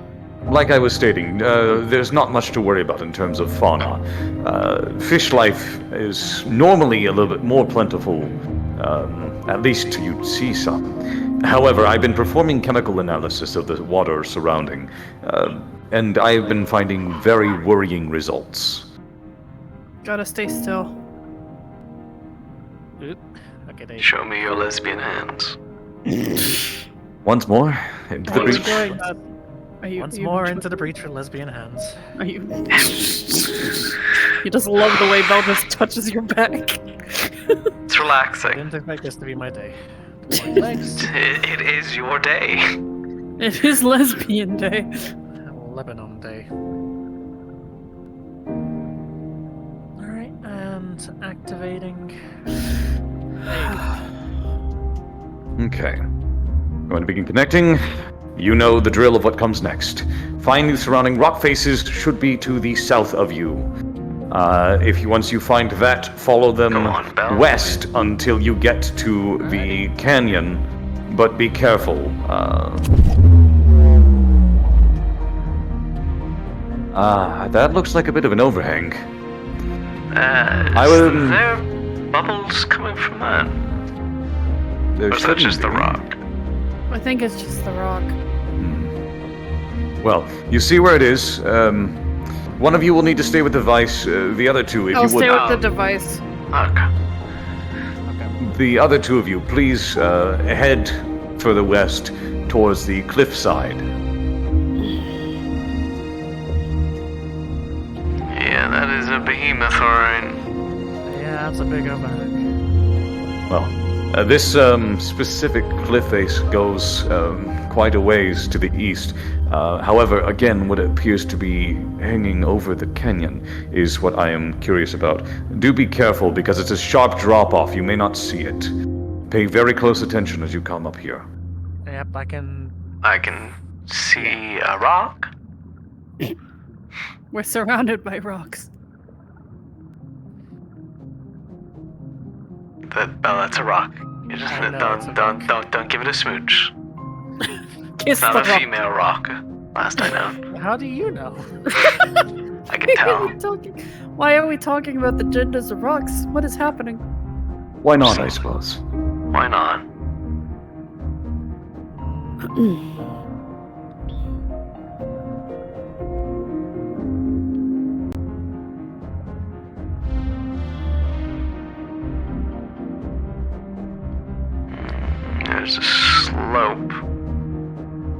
S3: Like I was stating, there's not much to worry about in terms of fauna. Fish life is normally a little bit more plentiful, at least you'd see some. However, I've been performing chemical analysis of the water surrounding, and I've been finding very worrying results.
S1: Gotta stay still.
S4: Oop. Okay, there you
S2: Show me your lesbian hands.
S3: Once more, into the
S4: go.
S3: breach.
S1: Are you,
S4: Once
S1: you-
S4: more into the breach with lesbian hands.
S1: Are you? You just love the way Belle just touches your back.
S2: It's
S4: I
S2: relaxing.
S4: didn't expect this to be my day. My legs.
S2: It is your day.
S1: It is lesbian day.
S4: Lebanon day. Alright, and activating.
S3: Okay. Going to begin connecting. You know the drill of what comes next. Find the surrounding rock faces should be to the south of you. Once you find that, follow them
S2: Go on, Belle.
S3: west until you get to the canyon. But be careful. That looks like a bit of an overhang.
S2: Is there bubbles coming from that? Or is that just the rock?
S1: I think it's just the rock.
S3: Well, you see where it is. One of you will need to stay with the device. The other two, if
S1: I'll
S3: you would.
S1: stay with the device.
S2: Okay.
S3: The other two of you, please head further west towards the cliffside.
S2: Yeah, that is a behemoth, alright.
S4: Yeah, that's a big overhang.
S3: Well, this specific cliff face goes quite a ways to the east. However, again, what appears to be hanging over the canyon is what I am curious about. Do be careful, because it's a sharp drop-off. You may not see it. Pay very close attention as you come up here.
S4: Yep, I can
S2: see a rock.
S1: We're surrounded by rocks.
S2: That's a rock. You just
S4: I know it's a rock.
S2: don't give it a smooch.
S1: Kiss
S2: It's not
S1: the
S2: a
S1: rock.
S2: female rock. Last I know.
S4: How do you know?
S2: I can tell.
S1: Why are we talking about the genders of rocks? What is happening?
S3: Why not, I suppose?
S2: Why not? There's a slope.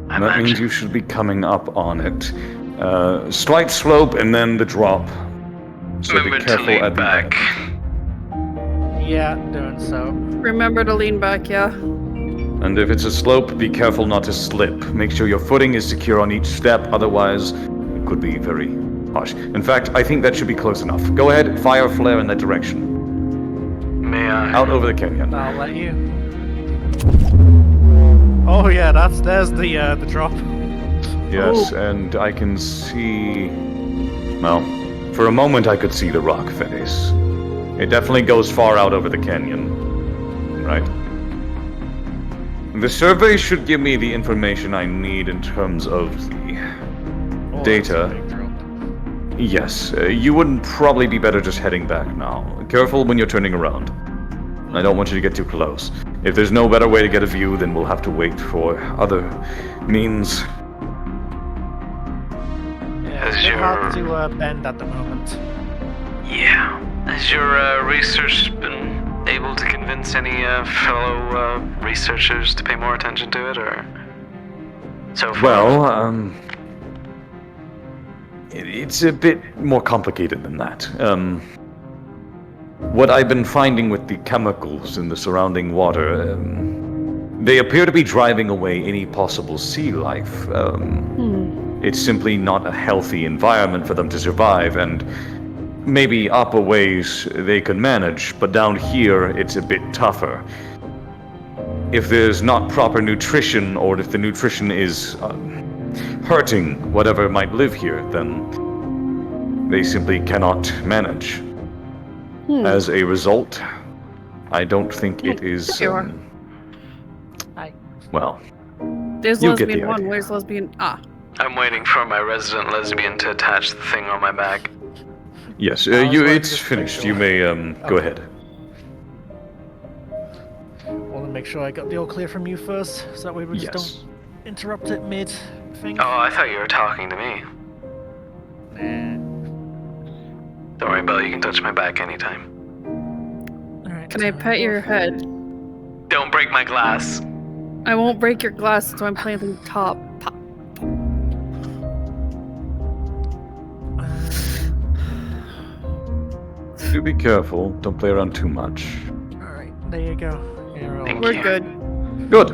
S3: That means you should be coming up on it. Slight slope and then the drop. So
S2: Remember
S3: be
S2: to
S3: careful
S2: lean
S3: at the
S2: back.
S4: Yeah, doing so.
S1: Remember to lean back, yeah?
S3: And if it's a slope, be careful not to slip. Make sure your footing is secure on each step, otherwise it could be very harsh. In fact, I think that should be close enough. Go ahead, fire a flare in that direction.
S2: May I?
S3: Out over the canyon.
S4: I'll let you. Oh yeah, there's the drop.
S3: Yes, and I can see... Well, for a moment I could see the rock face. It definitely goes far out over the canyon. Right. The survey should give me the information I need in terms of the data.
S4: That's a big drop.
S3: Yes, you would probably be better just heading back now. Careful when you're turning around. I don't want you to get too close. If there's no better way to get a view, then we'll have to wait for other means.
S4: Yeah,
S2: Has
S4: it's a bit hard
S2: your-
S4: to bend at the moment.
S2: Yeah. Has your research been able to convince any fellow researchers to pay more attention to it, or so far?
S3: Well, it's a bit more complicated than that. What I've been finding with the chemicals in the surrounding water, they appear to be driving away any possible sea life. It's simply not a healthy environment for them to survive, and maybe up a ways they can manage, but down here it's a bit tougher. If there's not proper nutrition, or if the nutrition is hurting whatever might live here, then they simply cannot manage. As a result, I don't think it is...
S1: Sure.
S4: Hi.
S3: Well,
S1: There's
S3: You get
S1: lesbian
S3: the
S1: one.
S3: idea.
S1: Where's lesbian? Ah.
S2: I'm waiting for my resident lesbian to attach the thing on my back.
S3: yes,
S4: I was going to
S3: it's
S4: just
S3: finished.
S4: make
S3: You
S4: sure.
S3: may go
S4: Okay.
S3: ahead.
S4: Want to make sure I got the all clear from you first, so that way we just
S3: Yes.
S4: don't interrupt it mid thing.
S2: Oh, I thought you were talking to me.
S4: Nah.
S2: Don't worry, Bella, you can touch my back anytime.
S4: All right.
S1: Can I pet your head?
S2: Don't break my glass.
S1: I won't break your glass, so I'm playing top. Pop.
S3: Do be careful. Don't play around too much.
S4: All right. There you go. You're all-
S2: Thank
S1: We're
S2: you.
S1: good.
S3: Good.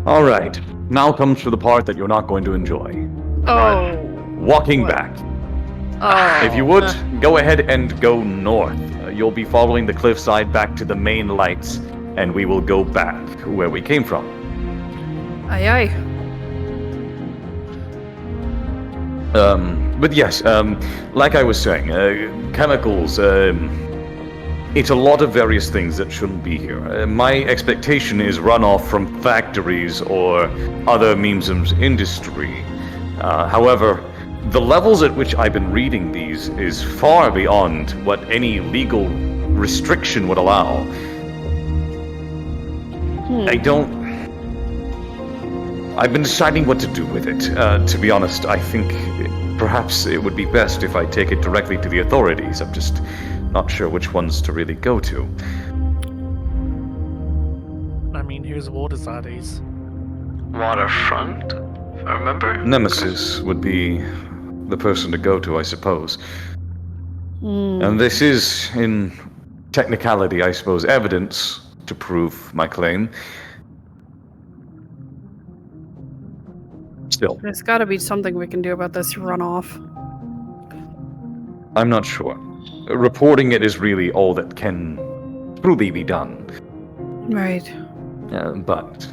S3: All right. Now comes to the part that you're not going to enjoy.
S1: Oh.
S3: Walking
S4: What?
S3: back.
S1: Oh.
S3: If you would, go ahead and go north. You'll be following the cliffside back to the main lights, and we will go back where we came from.
S1: Aye aye.
S3: But yes, like I was saying, chemicals, it's a lot of various things that shouldn't be here. My expectation is runoff from factories or other means of industry. However, the levels at which I've been reading these is far beyond what any legal restriction would allow. I've been deciding what to do with it. To be honest, I think perhaps it would be best if I take it directly to the authorities. I'm just not sure which ones to really go to.
S4: I mean, whose waters are these?
S2: Waterfront, if I remember.
S3: Nemesis would be the person to go to, I suppose. And this is, in technicality, I suppose, evidence to prove my claim. Still,
S1: There's gotta be something we can do about this runoff.
S3: I'm not sure. Reporting it is really all that can truly be done.
S1: Right.
S3: But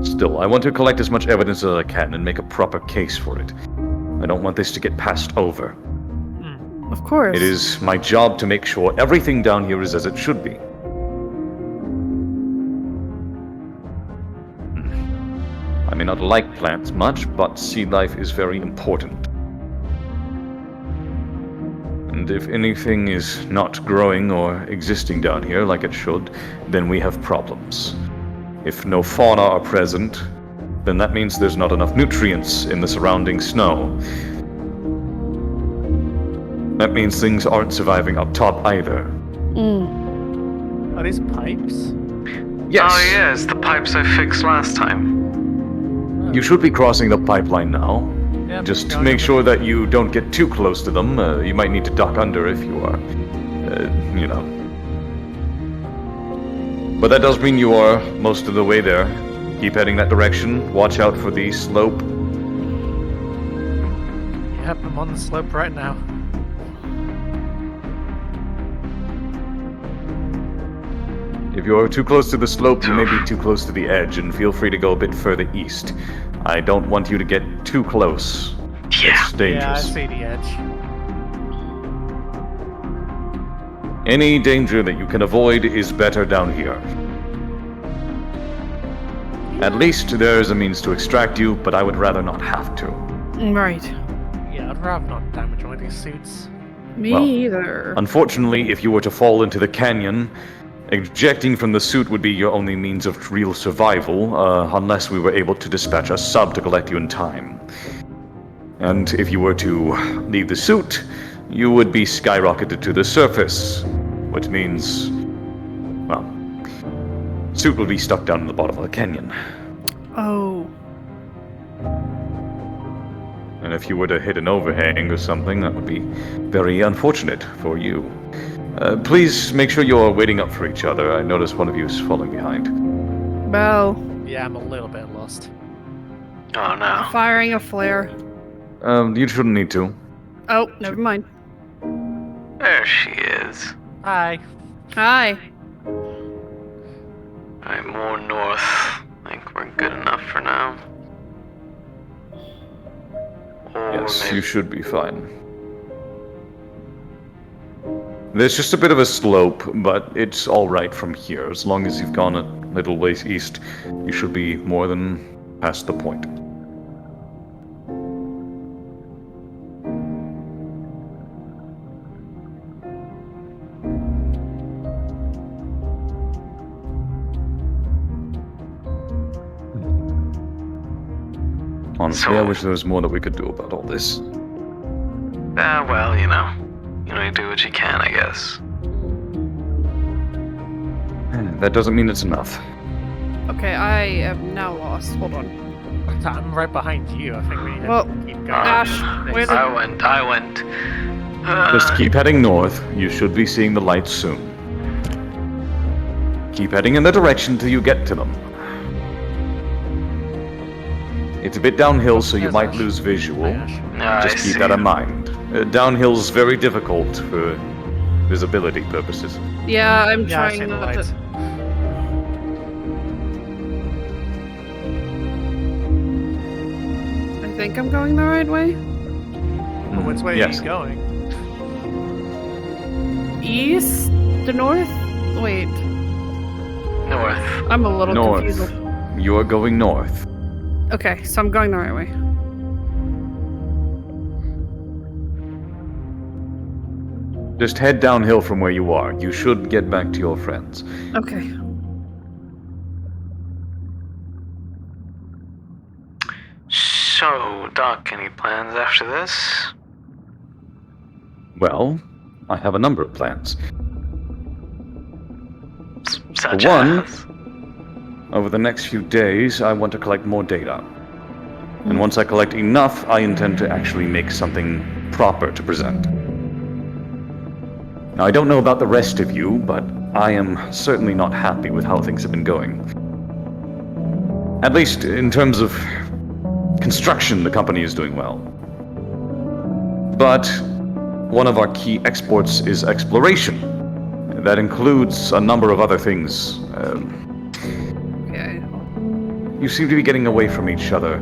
S3: still, I want to collect as much evidence as I can and make a proper case for it. I don't want this to get passed over.
S1: Of course.
S3: It is my job to make sure everything down here is as it should be. I may not like plants much, but sea life is very important. And if anything is not growing or existing down here like it should, then we have problems. If no fauna are present, then that means there's not enough nutrients in the surrounding snow. That means things aren't surviving up top either.
S4: Are these pipes?
S3: Yes.
S2: Oh yeah, it's the pipes I fixed last time.
S3: You should be crossing the pipeline now.
S4: Yeah,
S3: Just
S4: going
S3: make
S4: over.
S3: sure that you don't get too close to them. You might need to duck under if you are, you know. But that does mean you are most of the way there. Keep heading that direction. Watch out for the slope.
S4: Yep, I'm on the slope right now.
S3: If you're too close to the slope, you may be too close to the edge, and feel free to go a bit further east. I don't want you to get too close.
S2: Yeah.
S3: It's dangerous.
S4: Yeah, I see the edge.
S3: Any danger that you can avoid is better down here. At least there is a means to extract you, but I would rather not have to.
S1: Right.
S4: Yeah, I'd rather not damage one of these suits.
S1: Me
S3: Well,
S1: either.
S3: Unfortunately, if you were to fall into the canyon, ejecting from the suit would be your only means of real survival, unless we were able to dispatch a sub to collect you in time. And if you were to leave the suit, you would be skyrocketed to the surface, which means, well, suit would be stuck down in the bottom of the canyon.
S1: Oh.
S3: And if you were to hit an overhang or something, that would be very unfortunate for you. Please make sure you're waiting up for each other. I notice one of you is falling behind.
S1: Well,
S4: Yeah, I'm a little bit lost.
S2: Oh no.
S1: firing a flare.
S3: You shouldn't need to.
S1: Oh, never mind.
S2: There she is.
S4: Hi.
S1: Hi.
S2: Alright, more north. I think we're good enough for now. Or
S3: Yes,
S2: maybe...
S3: you should be fine. There's just a bit of a slope, but it's alright from here. As long as you've gone a little ways east, you should be more than past the point. Honestly, I wish there was more that we could do about all this.
S2: well, you know. You do what you can, I guess.
S3: That doesn't mean it's enough.
S1: Okay, I am now lost. Hold on.
S4: I'm right behind you. I think we need
S1: Well,
S4: to keep going.
S1: Ash, where's the...
S2: I went.
S3: Just keep heading north. You should be seeing the lights soon. Keep heading in the direction till you get to them. It's a bit downhill, so you
S4: There's
S3: might
S4: Ash.
S3: lose visual.
S4: Hi, Ash.
S2: No, I
S3: Just keep
S2: see.
S3: that in mind. Downhill's very difficult for visibility purposes.
S1: Yeah, I'm
S4: Yeah, I see
S1: trying
S4: the
S1: not
S4: lights.
S1: to... I think I'm going the right way.
S4: But which way
S3: Yes.
S4: are you going?
S1: East? To north? Wait,
S2: North.
S1: I'm a little
S3: North.
S1: confused.
S3: You are going north.
S1: Okay, so I'm going the right way.
S3: Just head downhill from where you are. You should get back to your friends.
S1: Okay.
S2: So, Doc, any plans after this?
S3: Well, I have a number of plans.
S2: Such
S3: For one,
S2: as?
S3: over the next few days, I want to collect more data. And once I collect enough, I intend to actually make something proper to present. Now, I don't know about the rest of you, but I am certainly not happy with how things have been going. At least in terms of construction, the company is doing well. But one of our key exports is exploration. That includes a number of other things.
S1: Okay.
S3: You seem to be getting away from each other.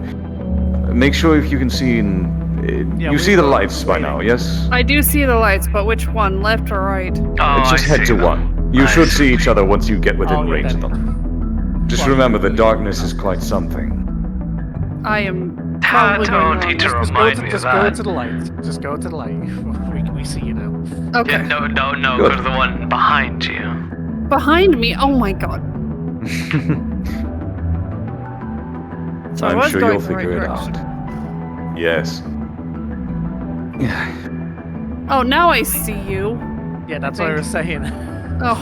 S3: Make sure if you can see
S4: Yeah,
S3: you
S4: we
S3: see the
S4: were
S3: lights by
S4: waiting.
S3: now, yes?
S1: I do see the lights, but which one? Left or right?
S2: Oh,
S3: Just
S2: I
S3: head
S2: see
S3: to
S2: them.
S3: one. You
S2: I
S3: should see each other once you get within
S4: Oh, yeah,
S3: range of
S4: then.
S3: them. Just
S4: Well,
S3: remember, the darkness is quite something.
S1: I am
S2: I
S1: probably
S2: don't
S1: going
S2: need to
S1: wrong.
S2: remind me of
S4: Just
S2: that.
S4: go to the light. Just go to the light. We see you now.
S1: Okay.
S2: Yeah, no,
S3: Good.
S2: go to the one behind you.
S1: Behind me? Oh my god. So I
S3: I'm
S1: was
S3: sure
S1: going
S3: you'll
S1: the right
S3: figure it
S1: direction.
S3: out. Yes.
S1: Oh, now I see you.
S4: Yeah, that's what I was saying.
S1: Oh,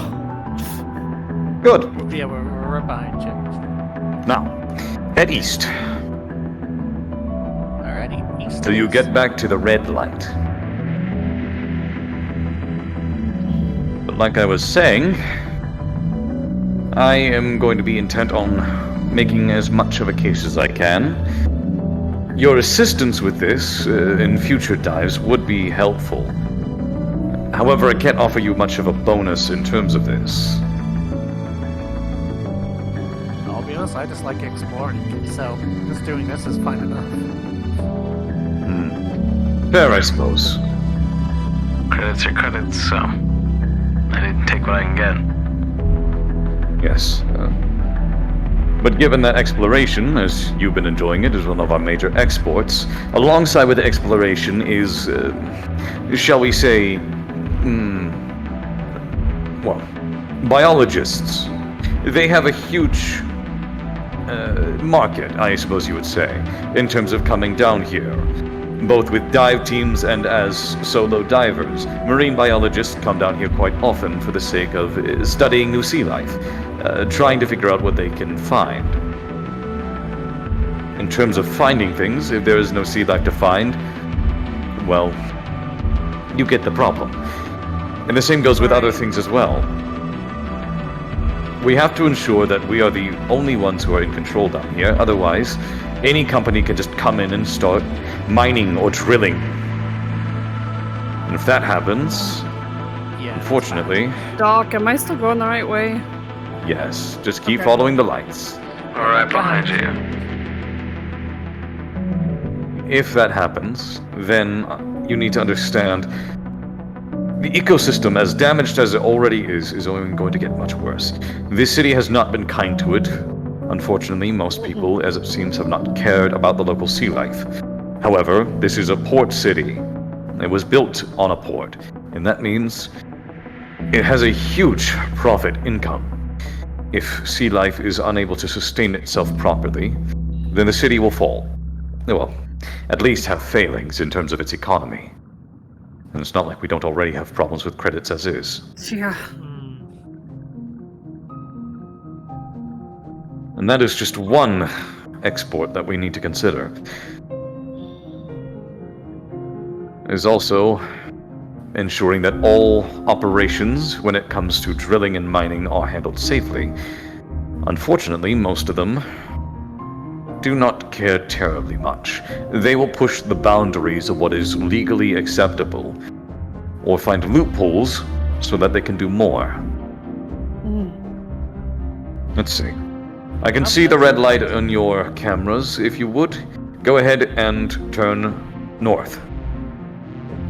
S3: Good.
S4: Yeah, we're right behind you.
S3: Now, head east
S4: Alrighty. East
S3: till you
S4: is-
S3: get back to the red light. But like I was saying, I am going to be intent on making as much of a case as I can. Your assistance with this in future dives would be helpful. However, I can't offer you much of a bonus in terms of this.
S4: I'll be honest, I just like exploring, so just doing this is fine enough.
S3: Fair, I suppose.
S2: Credits are credits, so I didn't take what I can get.
S3: Yes. But given that exploration, as you've been enjoying it, is one of our major exports, alongside with the exploration is, shall we say, well, biologists. They have a huge market, I suppose you would say, in terms of coming down here, both with dive teams and as solo divers. Marine biologists come down here quite often for the sake of studying new sea life, trying to figure out what they can find. In terms of finding things, if there is no sea life to find, well, you get the problem. And the same goes with other things as well. We have to ensure that we are the only ones who are in control down here. Otherwise, any company can just come in and start mining or drilling. And if that happens,
S4: Yeah.
S3: unfortunately,
S1: Doc, am I still going the right way?
S3: yes, just keep
S1: Okay.
S3: following the lights.
S2: All right behind you.
S3: If that happens, then you need to understand the ecosystem, as damaged as it already is only going to get much worse. This city has not been kind to it. Unfortunately, most people, as it seems, have not cared about the local sea life. However, this is a port city. It was built on a port, and that means it has a huge profit income. If sea life is unable to sustain itself properly, then the city will fall. Well, at least have failings in terms of its economy. And it's not like we don't already have problems with credits as is.
S1: Yeah.
S3: And that is just one export that we need to consider. Is also ensuring that all operations when it comes to drilling and mining are handled safely. Unfortunately, most of them do not care terribly much. They will push the boundaries of what is legally acceptable, or find loopholes so that they can do more. Let's see. I can see the red light on your cameras. If you would, go ahead and turn north.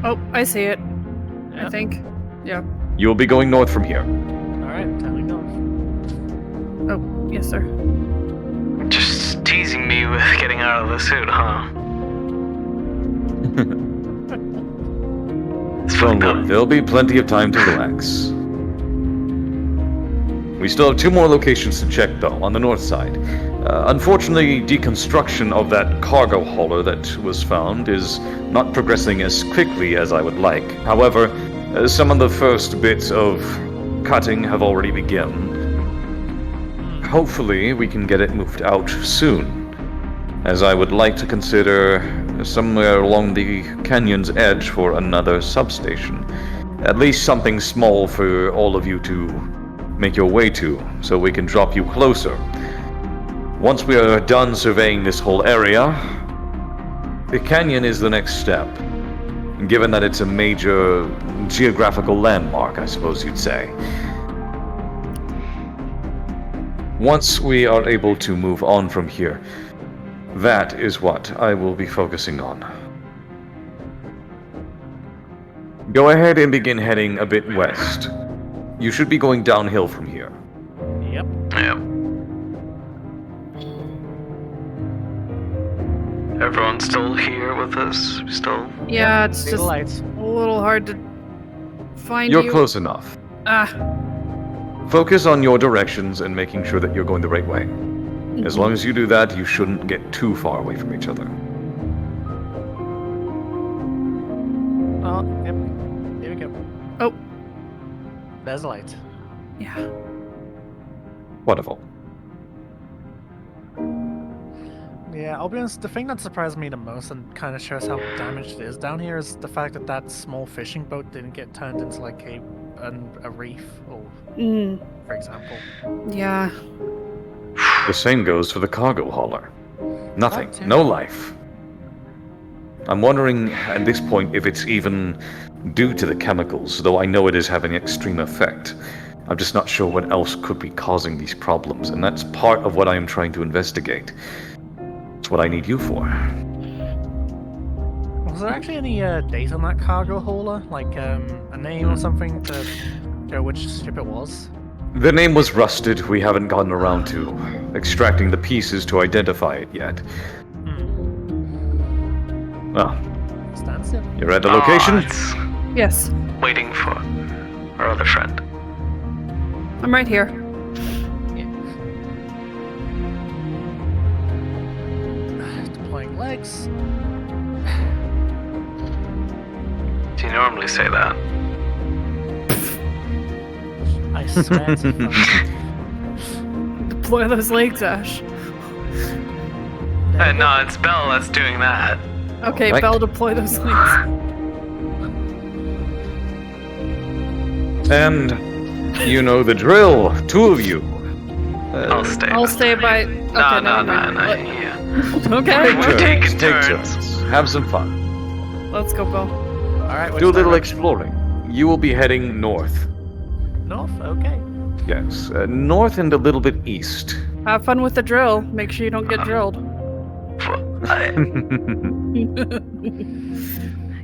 S1: Oh, I see it. I
S4: Yep.
S1: think. Yeah.
S3: You'll be going north from here.
S4: Alright, telling north.
S1: Oh, yes, sir.
S2: Just teasing me with getting out of the suit, huh? It's
S3: Don't
S2: fucked
S3: worry,
S2: up.
S3: there'll be plenty of time to relax. We still have 2 more locations to check, though, on the north side. Unfortunately, deconstruction of that cargo hauler that was found is not progressing as quickly as I would like. However, some of the first bits of cutting have already begun. Hopefully, we can get it moved out soon, as I would like to consider somewhere along the canyon's edge for another substation. At least something small for all of you to make your way to, so we can drop you closer. Once we are done surveying this whole area, the canyon is the next step, given that it's a major geographical landmark, I suppose you'd say. Once we are able to move on from here, that is what I will be focusing on. Go ahead and begin heading a bit west. You should be going downhill from here.
S4: Yep.
S2: Yep. Everyone's still here with us? Still?
S1: Yeah, it's
S4: See the
S1: just a
S4: lights.
S1: little hard to find
S3: You're
S1: you.
S3: close enough.
S1: Ah,
S3: Focus on your directions and making sure that you're going the right way. As long as you do that, you shouldn't get too far away from each other.
S4: Oh, yep. Here we go.
S1: oh,
S4: There's the light.
S1: yeah.
S3: Wonderful.
S4: Yeah, I'll be honest, the thing that surprised me the most and kind of shows how damaged it is down here is the fact that that small fishing boat didn't get turned into like a reef, or for example.
S1: Yeah.
S3: The same goes for the cargo hauler. Nothing.
S4: That too.
S3: No life. I'm wondering at this point if it's even due to the chemicals, though I know it is having extreme effect. I'm just not sure what else could be causing these problems, and that's part of what I am trying to investigate. It's what I need you for.
S4: Was there actually any date on that cargo hauler? Like a name or something to show which ship it was?
S3: The name was rusted. We haven't gotten around to extracting the pieces to identify it yet. Well,
S4: Stand still.
S3: you're at the location?
S2: It's
S1: Yes.
S2: waiting for our other friend.
S1: I'm right here.
S4: Deploying legs.
S2: Do you normally say that?
S4: I swear to fuck.
S1: Deploy those legs, Ash.
S2: No, it's Belle that's doing that.
S1: Okay,
S3: Right.
S1: Belle, deploy those legs.
S3: And you know the drill. 2 of you.
S2: I'll stay.
S1: I'll stay by. Okay,
S2: No,
S1: never
S2: no,
S1: mind.
S2: yeah.
S1: Okay,
S2: We're taking
S3: Take
S2: turns.
S3: turns. Have some fun.
S1: let's go, Belle.
S4: Alright,
S3: Do a little
S4: direction?
S3: exploring. You will be heading north.
S4: North? Okay.
S3: Yes, north and a little bit east.
S1: Have fun with the drill. Make sure you don't get drilled.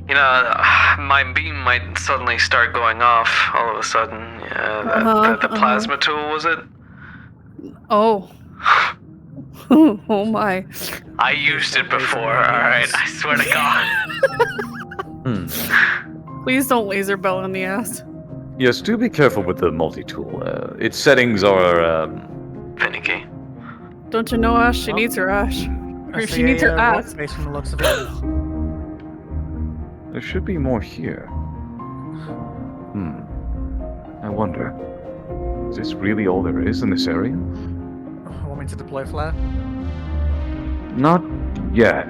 S2: You know, my beam might suddenly start going off all of a sudden. Yeah, the plasma tool, was it?
S1: Oh. Oh my.
S2: I used it before, alright? I swear to God.
S1: Please don't laser Belle in the ass.
S3: Yes, do be careful with the multi-tool. Its settings are,
S2: Finicky.
S1: Don't you know Ash? She
S4: Oh.
S1: needs her Ash.
S4: I
S1: Or
S4: see
S1: she needs her
S4: a rock
S1: ass.
S4: face from the looks of it.
S3: there should be more here. I wonder. Is this really all there is in this area?
S4: Want me to deploy flare?
S3: Not yet.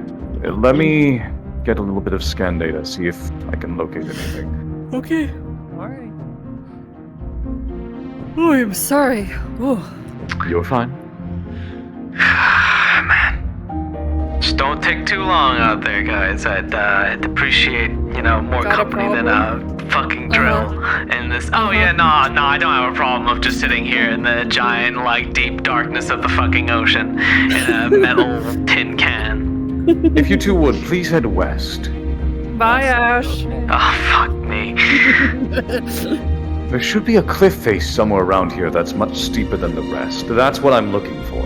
S3: Let me get a little bit of scan data, see if I can locate anything.
S1: Okay.
S4: Alright.
S1: Oh, I'm sorry. Oh.
S3: You're fine.
S2: Man. Just don't take too long out there, guys. I'd appreciate, more
S1: Got a
S2: company than a fucking drill. And this. Oh, yeah, no, I don't have a problem of just sitting here in the giant, deep darkness of the fucking ocean in a metal tin can.
S3: If you two would, please head west.
S1: Bye, Ash.
S2: Oh, fuck me.
S3: There should be a cliff face somewhere around here that's much steeper than the rest. That's what I'm looking for.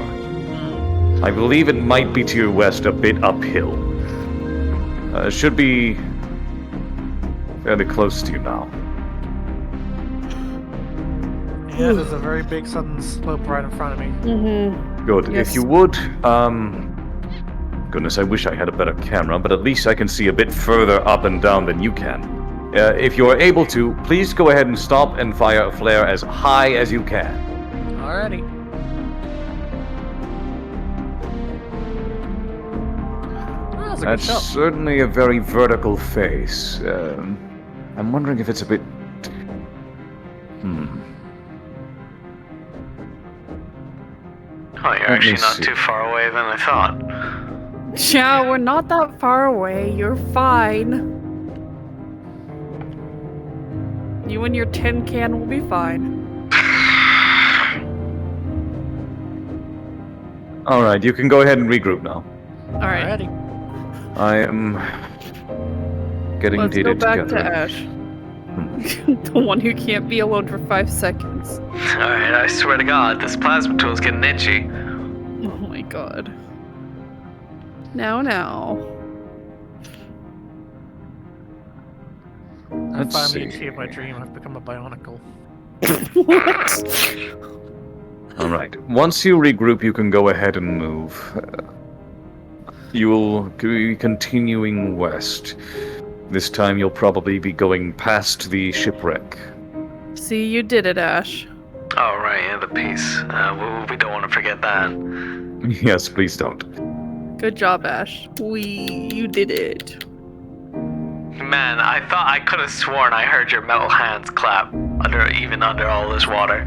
S3: I believe it might be to your west, a bit uphill. Should be fairly close to you now.
S4: Yeah, there's a very big sudden slope right in front of me.
S1: Mm-hmm.
S3: Good.
S1: Yes.
S3: If you would, goodness, I wish I had a better camera, but at least I can see a bit further up and down than you can. If you're able to, please go ahead and stop and fire a flare as high as you can.
S4: Alrighty. Oh, that's a good
S3: That's
S4: shot.
S3: certainly a very vertical face. I'm wondering if it's a bit...
S2: Oh, you're
S3: Let me
S2: actually not
S3: see.
S2: too far away than I thought.
S1: Yeah, we're not that far away. You're fine. You and your tin can will be fine.
S3: Alright, you can go ahead and regroup now.
S1: Alright,
S4: Alrighty.
S3: I am getting
S1: let's go
S3: dated
S1: back
S3: together.
S1: to Ash. The one who can't be alone for 5 seconds.
S2: Alright, I swear to God, this plasma tool's getting itchy.
S1: Oh my god. Now.
S4: I
S3: Let's
S4: finally
S3: see.
S4: achieved my dream. I've become a bionicle.
S1: What?
S3: Alright, once you regroup, you can go ahead and move. You will be continuing west. This time you'll probably be going past the shipwreck.
S1: See, you did it, Ash.
S2: Oh, right, yeah, the piece. We don't want to forget that.
S3: Yes, please don't.
S1: Good job, Ash. You did it.
S2: Man, I thought I could have sworn I heard your metal hands clap even under all this water.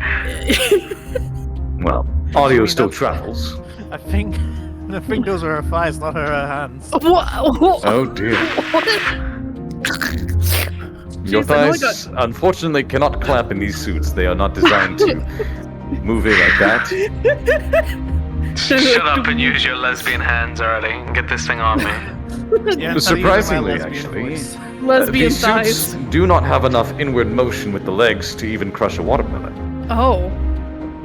S3: Well, audio
S4: mean
S3: still
S4: that's-
S3: travels.
S4: I think those are her thighs, not her hands.
S1: What?
S3: Oh dear. Your
S1: Jeez, I only
S3: thighs, unfortunately, cannot clap in these suits. They are not designed to move it like that.
S2: Shut up and use your lesbian hands already and get this thing on me.
S4: Yeah, I'm
S3: Surprisingly,
S4: using my lesbian
S3: actually,
S4: voice.
S1: Lesbian
S3: these
S1: thighs.
S3: suits do not have enough inward motion with the legs to even crush a watermelon.
S1: Oh.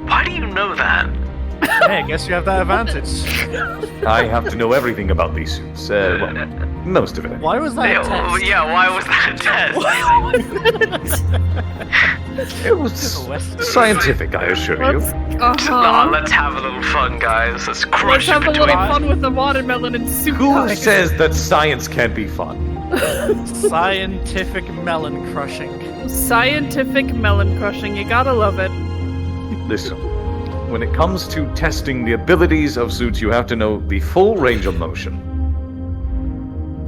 S2: Why do you know that?
S4: Hey, I guess you have that advantage.
S3: I have to know everything about these suits. Well, most of it.
S4: Why was that a test?
S2: Yeah, why was that a test?
S3: It was scientific, I assure you.
S2: Let's have a little fun, guys. Let's
S1: Let's
S2: crush
S1: have
S2: it
S1: a little
S2: between.
S1: fun with the watermelon and soup.
S3: Who
S1: guys.
S3: says that science can't be fun?
S4: Scientific melon crushing.
S1: Scientific melon crushing. You gotta love it.
S3: Listen, when it comes to testing the abilities of suits, you have to know the full range of motion.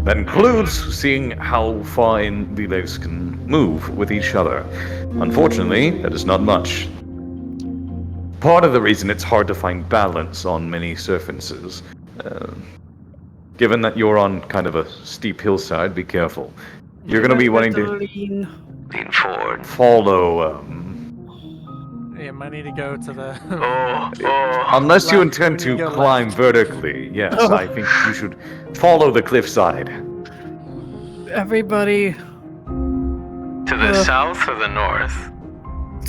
S3: That includes seeing how far in the legs can move with each other. Unfortunately, that is not much. Part of the reason it's hard to find balance on many surfaces. Given that you're on kind of a steep hillside, be careful. You're going to be wanting to
S1: Lean.
S2: Lean forward.
S3: follow,
S4: Yeah, might need to go to the.
S3: unless you
S4: Left,
S3: intend
S4: we need
S3: to
S4: to go
S3: climb
S4: left.
S3: vertically. Yes, I think you should follow the cliffside.
S1: Everybody
S2: To the south or the north?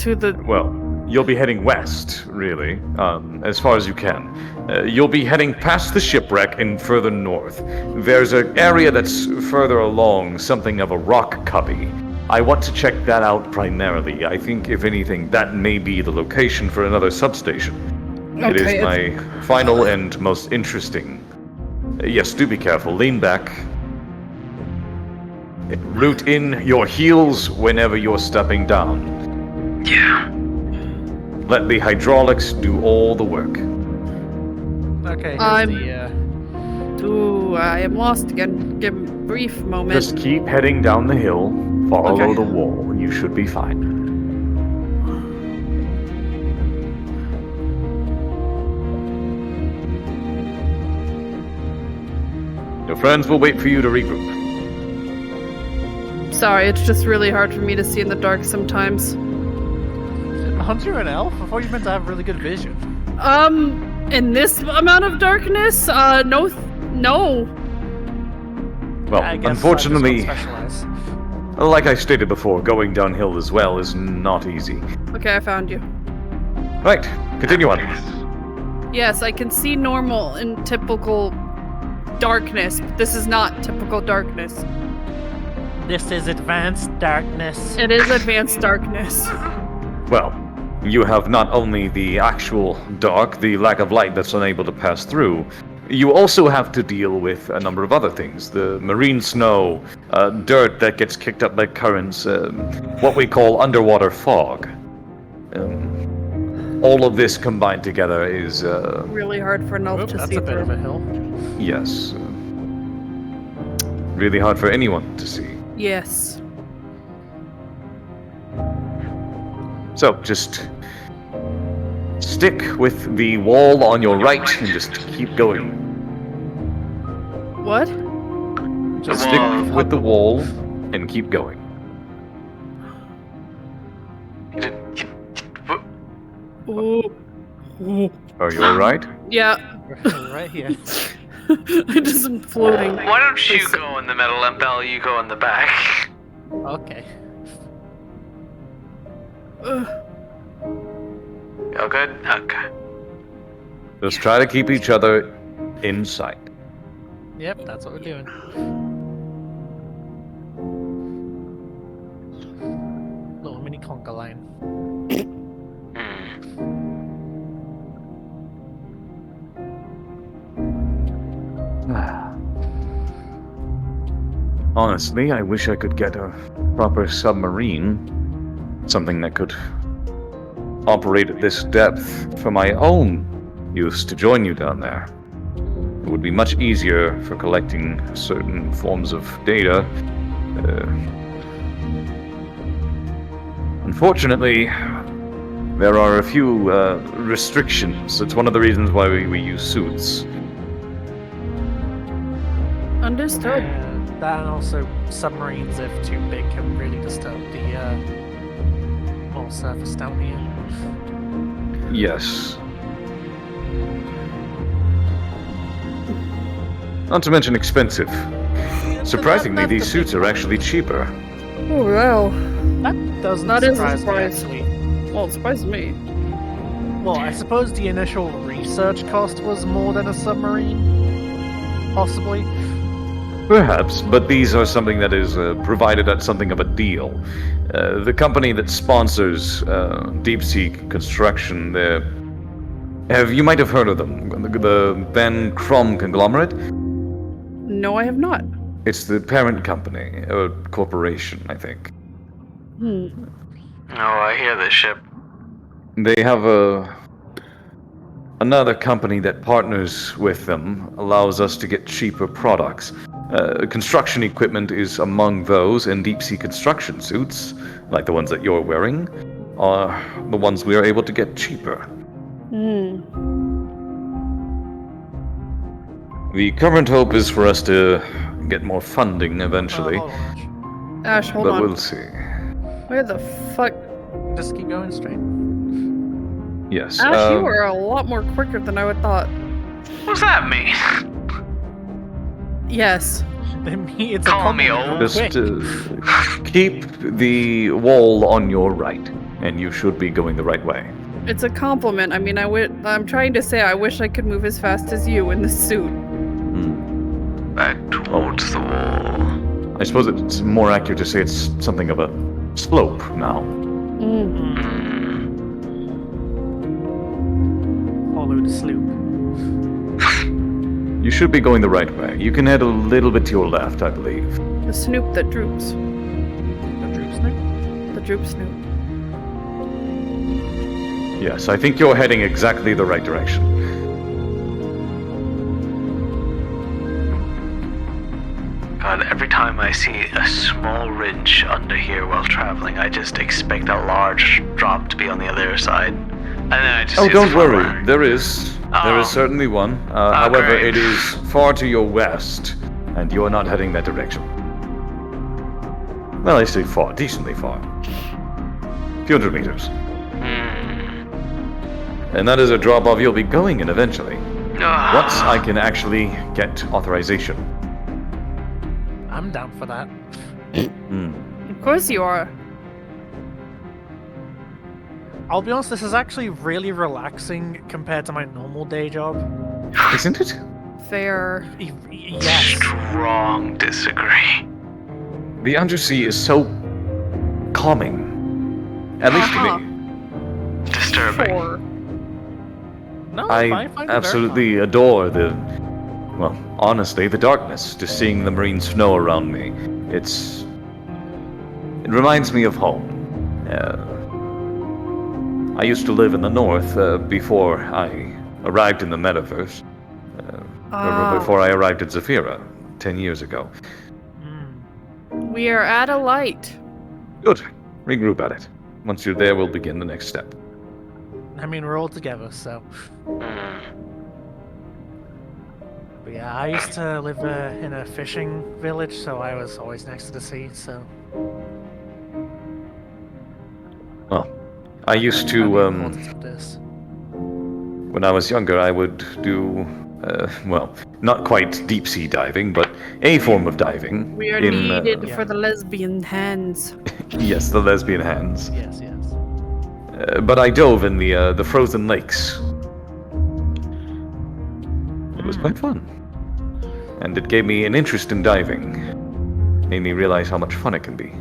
S1: to the.
S3: Well, you'll be heading west, really, as far as you can. You'll be heading past the shipwreck and further north. There's an area that's further along, something of a rock cubby. I want to check that out primarily. I think, if anything, that may be the location for another substation. It is
S1: Okay,
S3: my final and most interesting. Yes, do be careful. Lean back. Root in your heels whenever you're stepping down.
S2: Yeah.
S3: Let the hydraulics do all the work.
S4: Okay, here's
S1: I'm- Ooh, I am lost again. Give me a brief moment.
S3: Just keep heading down the hill, follow
S1: Okay.
S3: the wall, and you should be fine. Your friends will wait for you to regroup.
S1: Sorry, it's just really hard for me to see in the dark sometimes.
S4: Aren't you an elf? I thought you meant to have really good vision.
S1: In this amount of darkness, no.
S3: Well,
S4: I guess
S3: unfortunately,
S4: I just don't specialize.
S3: like I stated before, going downhill as well is not easy.
S1: Okay, I found you.
S3: Right, continue on.
S1: Yes, I can see normal and typical darkness, but this is not typical darkness.
S4: This is advanced darkness.
S1: It is advanced darkness.
S3: Well, you have not only the actual dark, the lack of light that's unable to pass through, you also have to deal with a number of other things. The marine snow, dirt that gets kicked up by currents, what we call underwater fog. All of this combined together is,
S1: Really hard for an elf
S4: Oop,
S1: to
S4: that's
S1: see
S4: a bit
S1: through.
S4: of a hill.
S3: yes, really hard for anyone to see.
S1: Yes.
S3: So, just stick with the wall on your right and just keep going.
S1: What?
S3: Just
S2: The
S3: stick
S2: wall.
S3: with the wall and keep going.
S2: You didn't.
S1: Ooh. Ooh.
S3: Are you alright?
S1: Yeah.
S4: Right here.
S1: I just am floating.
S2: Why don't you go in the middle and Belle, you go in the back?
S4: Okay.
S1: Ugh.
S2: Oh, good? Okay.
S3: Just try to keep each other in sight.
S4: Yep, that's what we're doing. Little mini conga line.
S3: Honestly, I wish I could get a proper submarine. Something that could operate at this depth for my own use to join you down there. It would be much easier for collecting certain forms of data. Unfortunately, there are a few restrictions. It's one of the reasons why we use suits.
S1: Understood.
S4: That and also submarines, if too big, can really disturb the whole surface down here.
S3: Yes. Not to mention expensive. Surprisingly,
S4: That's
S3: these
S4: the
S3: suits
S4: big
S3: are
S4: one.
S3: actually cheaper.
S1: Oh, wow.
S4: That doesn't
S1: That is a
S4: surprise me,
S1: surprise.
S4: actually.
S1: Well, it surprised me.
S4: Well, I suppose the initial research cost was more than a submarine. Possibly.
S3: Perhaps, but these are something that is provided at something of a deal. The company that sponsors deep sea construction, you might have heard of them, the Van Krom conglomerate.
S1: No, I have not.
S3: It's the parent company, or corporation, I think.
S1: Hmm.
S2: Oh, I hear this ship.
S3: They have another company that partners with them, allows us to get cheaper products. Construction equipment is among those, and deep sea construction suits, like the ones that you're wearing, are the ones we are able to get cheaper.
S1: Hmm.
S3: The current hope is for us to get more funding eventually,
S4: Hold on,
S1: Ash, hold
S3: but
S1: on.
S3: we'll see.
S1: Where the fuck?
S4: Ash. Just keep going straight.
S3: Yes.
S1: Ash, you are a lot more quicker than I would thought.
S2: What's that mean?
S1: Yes.
S4: It's a
S2: Call me
S4: compliment.
S2: old.
S3: Just
S4: Quick.
S3: keep the wall on your right, and you should be going the right way.
S1: It's a compliment. I mean, I'm trying to say I wish I could move as fast as you in this suit.
S2: Back towards the wall.
S3: I suppose it's more accurate to say it's something of a slope now.
S1: Mm.
S4: Follow the sloop.
S3: You should be going the right way. You can head a little bit to your left, I believe.
S1: The snoop that droops.
S4: The droop snoop?
S1: The droop snoop.
S3: Yes, I think you're heading exactly the right direction.
S2: God, every time I see a small ridge under here while traveling, I just expect a large drop to be on the other side. And then I just
S3: Oh,
S2: see
S3: don't
S2: the
S3: worry.
S2: front.
S3: There is
S2: Oh.
S3: certainly one. However,
S2: great.
S3: it is far to your west, and you are not heading that direction. Well, I say far, decently far. A few hundred meters. And that is a drop-off you'll be going in eventually. Once I can actually get authorization.
S4: I'm down for that.
S1: Of course you are.
S4: I'll be honest, this is actually really relaxing compared to my normal day job.
S3: Isn't it?
S1: Fair.
S4: Yes.
S2: Strong disagree.
S3: The undersea is so calming. At least to me.
S2: Disturbing.
S1: Sure.
S4: No,
S3: I
S4: find it very
S3: absolutely adore the, well, honestly, the darkness. Just seeing the marine snow around me. It reminds me of home. I used to live in the north before I arrived in the metaverse. Before I arrived at Zafira 10 years ago.
S1: We are at a light.
S3: Good. Regroup at it. Once you're there, we'll begin the next step.
S4: I mean, we're all together, so. But yeah, I used to live in a fishing village, so I was always next to the sea, so.
S3: Well, I used to, when I was younger, I would do, well, not quite deep sea diving, but a form of diving.
S1: We are needed for the lesbian hands.
S3: Yes, the lesbian hands.
S4: Yes.
S3: But I dove in the frozen lakes. It was quite fun. And it gave me an interest in diving. Made me realize how much fun it can be.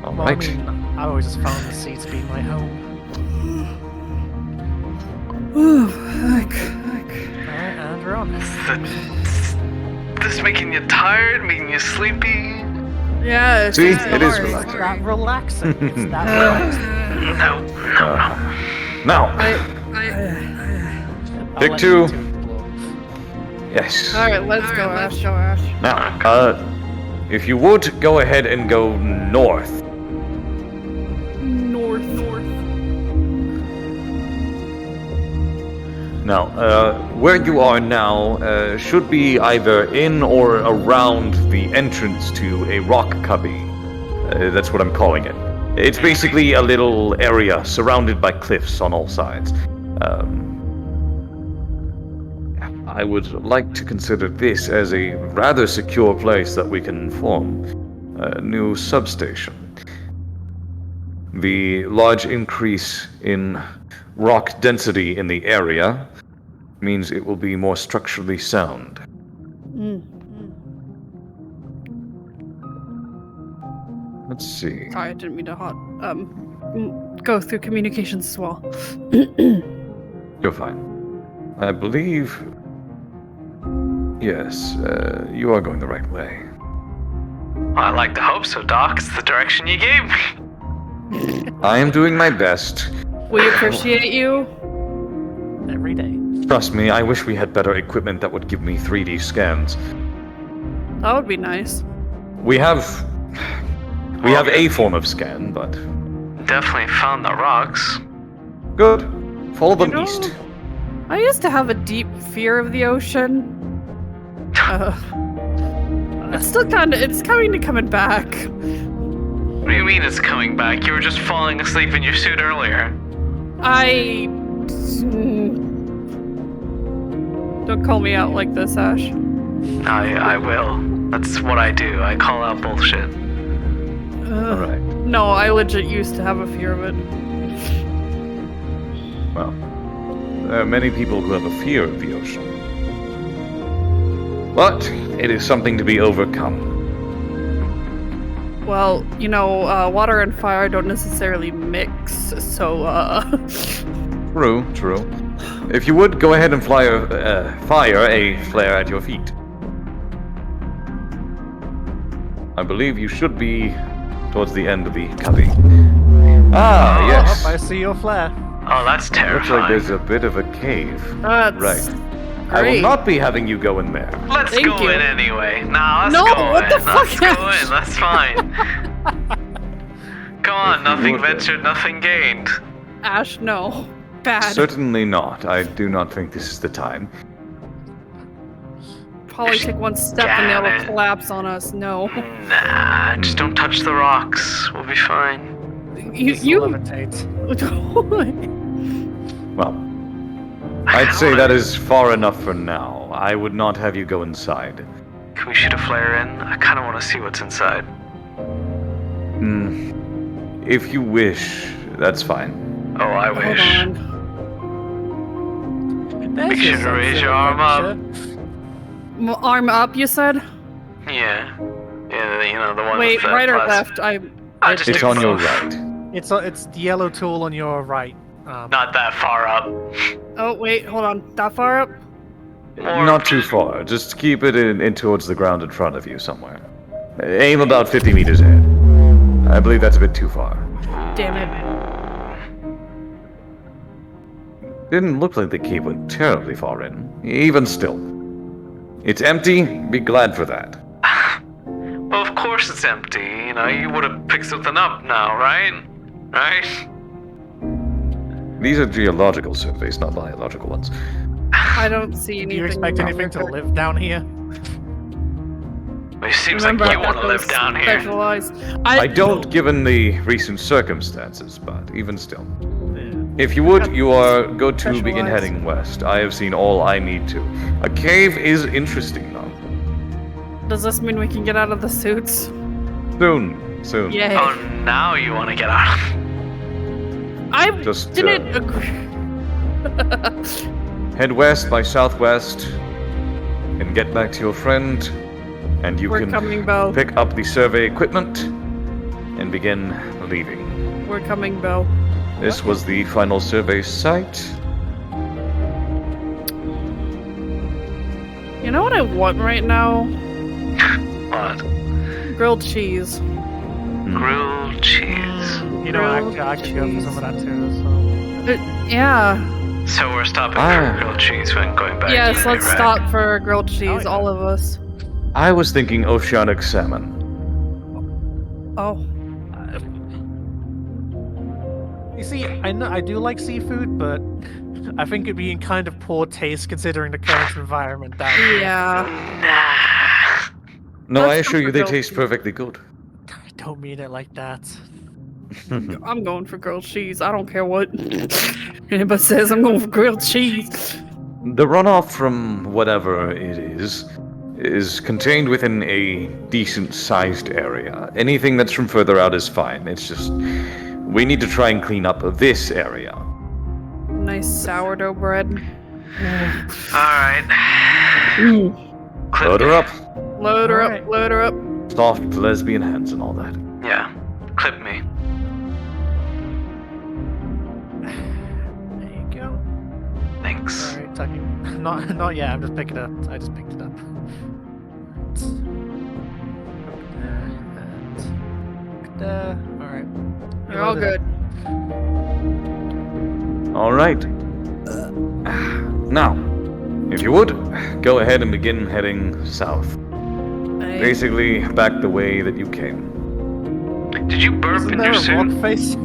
S3: All
S4: Well,
S3: right.
S4: I mean, I always just found the sea to be my home. Alright, and we're on.
S2: This making you tired, making you sleepy?
S1: Yeah, it's
S3: See,
S1: just
S3: it is
S1: hard.
S4: It's
S3: relaxing.
S4: that relaxing. It's that relaxing.
S2: No.
S3: Now,
S4: I'll
S3: Pick
S4: let
S3: two.
S4: you two explore.
S3: yes.
S1: Alright, let's go, Ash.
S3: Now, if you would, go ahead and go north.
S1: North.
S3: Now, where you are now should be either in or around the entrance to a rock cubby. That's what I'm calling it. It's basically a little area surrounded by cliffs on all sides. I would like to consider this as a rather secure place that we can form a new substation. The large increase in rock density in the area means it will be more structurally sound. Let's see.
S1: Sorry, I didn't mean to go through communications as well.
S3: You're fine. I believe... Yes, you are going the right way.
S2: I like to hope so, Doc. It's the direction you gave me.
S3: I am doing my best.
S1: We appreciate you.
S4: Every day.
S3: Trust me, I wish we had better equipment that would give me 3D scans.
S1: That would be nice.
S3: We have a form of scan, but...
S2: Definitely found the rocks.
S3: Good. Follow them
S1: You know,
S3: east.
S1: I used to have a deep fear of the ocean. It's still it's kind of coming back.
S2: What do you mean it's coming back? You were just falling asleep in your suit earlier.
S1: Don't call me out like this, Ash.
S2: I will. That's what I do. I call out bullshit.
S3: Alright.
S1: No, I legit used to have a fear of it.
S3: Well, there are many people who have a fear of the ocean. But it is something to be overcome.
S1: Well, you know, water and fire don't necessarily mix, so,
S3: True. If you would, go ahead and fire a flare at your feet. I believe you should be towards the end of the cubby. Ah, yes.
S4: I see your flare.
S2: Oh, that's
S3: Looks like
S2: terrifying.
S3: there's a bit of a cave.
S1: that's
S3: Right. I will
S1: great.
S3: not be having you go in there.
S2: Let's
S1: Thank
S2: go
S1: you.
S2: in anyway. Nah, let's
S1: No,
S2: go
S1: what
S2: in.
S1: the
S2: Let's
S1: fuck?
S2: go in. That's fine. Come on,
S3: you
S2: nothing
S3: would,
S2: ventured, nothing gained.
S1: Ash, no. Bad.
S3: Certainly not. I do not think this is the time.
S1: Probably take one step and
S2: Damn
S1: they'll
S2: it.
S1: collapse on us. No.
S2: Nah, just don't touch the rocks. We'll be fine.
S1: You.
S4: Levitate.
S3: Well, I'd say that is far enough for now. I would not have you go inside.
S2: Can we shoot a flare in? I kind of want to see what's inside.
S3: If you wish, that's fine.
S2: Oh, I
S1: Hold
S2: wish.
S1: on.
S2: Make sure to raise your arm up.
S1: Arm up, you said?
S2: Yeah. Yeah, you know, the one
S1: Wait,
S2: with the
S1: right or
S2: plastic.
S1: left?
S2: I just
S3: It's
S2: do
S3: on your
S2: both.
S3: right.
S4: It's the yellow tool on your right.
S2: Not that far up.
S1: Oh, wait, hold on. That far up?
S3: Not too far. Just keep it in towards the ground in front of you somewhere. Aim about 50 meters ahead. I believe that's a bit too far.
S1: Damn it.
S3: Didn't look like the key went terribly far in. Even still. It's empty. Be glad for that.
S2: Well, of course it's empty. You know, you would have picked something up now, right? Right?
S3: These are geological surveys, not biological ones.
S1: I don't see anything.
S4: Do you expect anything to live down here?
S2: It seems
S1: Remember,
S2: like you
S1: I
S2: want to
S1: got
S2: live
S1: those
S2: down here.
S1: special eyes.
S3: I don't, given the recent circumstances, but even still. If you would, you are go to begin
S1: Specialized.
S3: heading west. I have seen all I need to. A cave is interesting, though.
S1: Does this mean we can get out of the suits?
S3: Soon.
S1: Yay.
S2: Oh, now you want to get out.
S1: I
S3: Just,
S1: didn't agree.
S3: Head west by southwest, and get back to your friend, and you
S1: We're
S3: can
S1: coming, Bo.
S3: pick up the survey equipment and begin leaving.
S1: We're coming, Bo.
S3: This was the final survey site.
S1: You know what I want right now?
S2: What?
S1: Grilled cheese.
S2: Grilled cheese.
S4: You know,
S1: Grilled
S4: I could go for some of that too.
S1: Yeah.
S2: So we're stopping
S3: Ah.
S2: for grilled cheese when going back
S1: Yes,
S2: to
S1: let's
S2: Iraq.
S1: stop for grilled cheese,
S4: yeah.
S1: all of us.
S3: I was thinking oceanic salmon.
S1: Oh.
S4: You see, I do like seafood, but I think it'd be in kind of poor taste considering the current environment down here.
S1: Yeah.
S3: No, I
S1: Let's
S3: assure
S1: go
S3: you
S1: for
S3: they
S1: grilled
S3: taste
S1: cheese.
S3: perfectly good.
S4: I don't mean it like that.
S1: I'm going for grilled cheese. I don't care what anybody says. I'm going for grilled cheese.
S3: The runoff from whatever it is contained within a decent-sized area. Anything that's from further out is fine. It's just we need to try and clean up this area.
S1: Nice sourdough bread.
S2: Alright.
S3: Load her up.
S1: Load her
S4: Alright.
S1: up. Load her up.
S3: Soft lesbian hands and all that.
S2: Yeah. Clip me.
S4: There you go.
S2: Thanks.
S4: Alright, tucking. Not yet. I'm just picking it up. I just picked it up. Hook there. Alright.
S1: We're all good.
S3: All right. Now, if you would, go ahead and begin heading south. Basically, back the way that you came.
S2: Did you burp
S4: Isn't
S2: in
S4: there
S2: your
S4: a
S2: suit?
S4: rock face?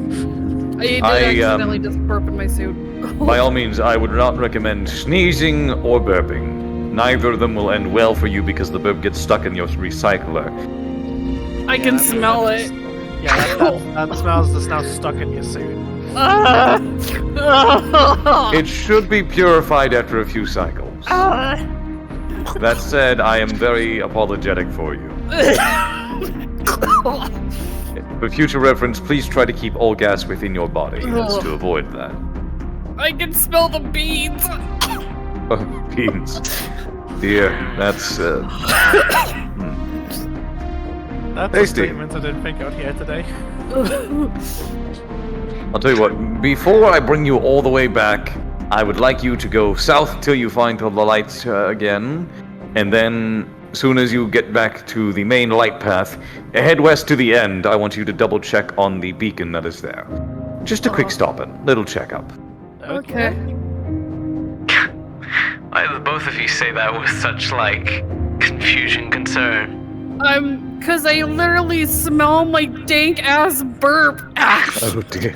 S1: I did accidentally just burp in my suit.
S3: By all means, I would not recommend sneezing or burping. Neither of them will end well for you because the burp gets stuck in your recycler.
S1: I can smell it.
S4: Yeah, that smells that's now stuck in your suit.
S3: It should be purified after a few cycles. That said, I am very apologetic for you. For future reference, please try to keep all gas within your body as to avoid that.
S1: I can smell the beans.
S3: Oh, beans. Dear, that's
S4: That's
S3: Tasty.
S4: a statement I didn't think I'd hear today.
S3: I'll tell you what, before I bring you all the way back, I would like you to go south till you find the lights again, and then, soon as you get back to the main light path, head west to the end. I want you to double check on the beacon that is there. Just a quick stop-in, little checkup.
S1: Okay.
S2: Why do both of you say that with such, like, confusion, concern?
S1: Cause I literally smell my dank ass burp. Ah,
S3: Oh dear.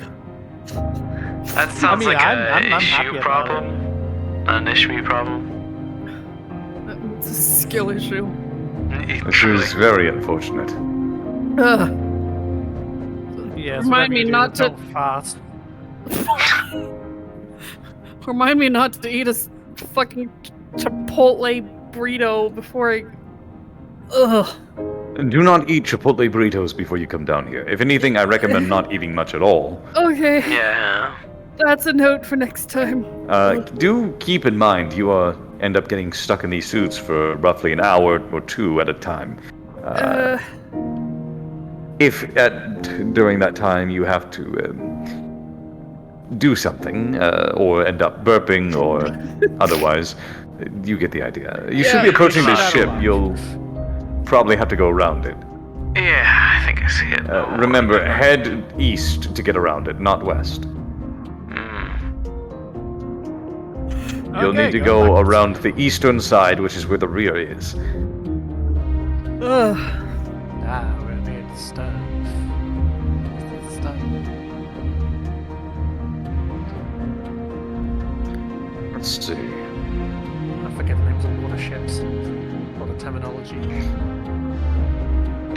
S2: That sounds
S4: mean,
S2: like
S4: I'm happy
S2: an
S4: about
S2: issue
S4: it.
S2: problem. An issue problem.
S1: it's a skill issue.
S3: This is very unfortunate.
S1: Ugh.
S4: Yeah,
S1: Remind me not to-
S4: fast.
S1: Remind me not to eat a fucking Chipotle burrito before I. Ugh.
S3: Do not eat Chipotle burritos before you come down here. If anything, I recommend not eating much at all.
S1: Okay.
S2: Yeah.
S1: That's a note for next time.
S3: Do keep in mind you are end up getting stuck in these suits for roughly an hour or two at a time. If during that time you have to do something, or end up burping, or otherwise, you get the idea. You should be approaching this ship. You'll probably have to go around it.
S2: Yeah, I think I see it.
S3: Remember, head east to get around it, not west. You'll need to go around the eastern side, which is where the rear is.
S4: We're near the stove.
S3: Let's see.
S4: I forget the names of all the ships. All the terminology.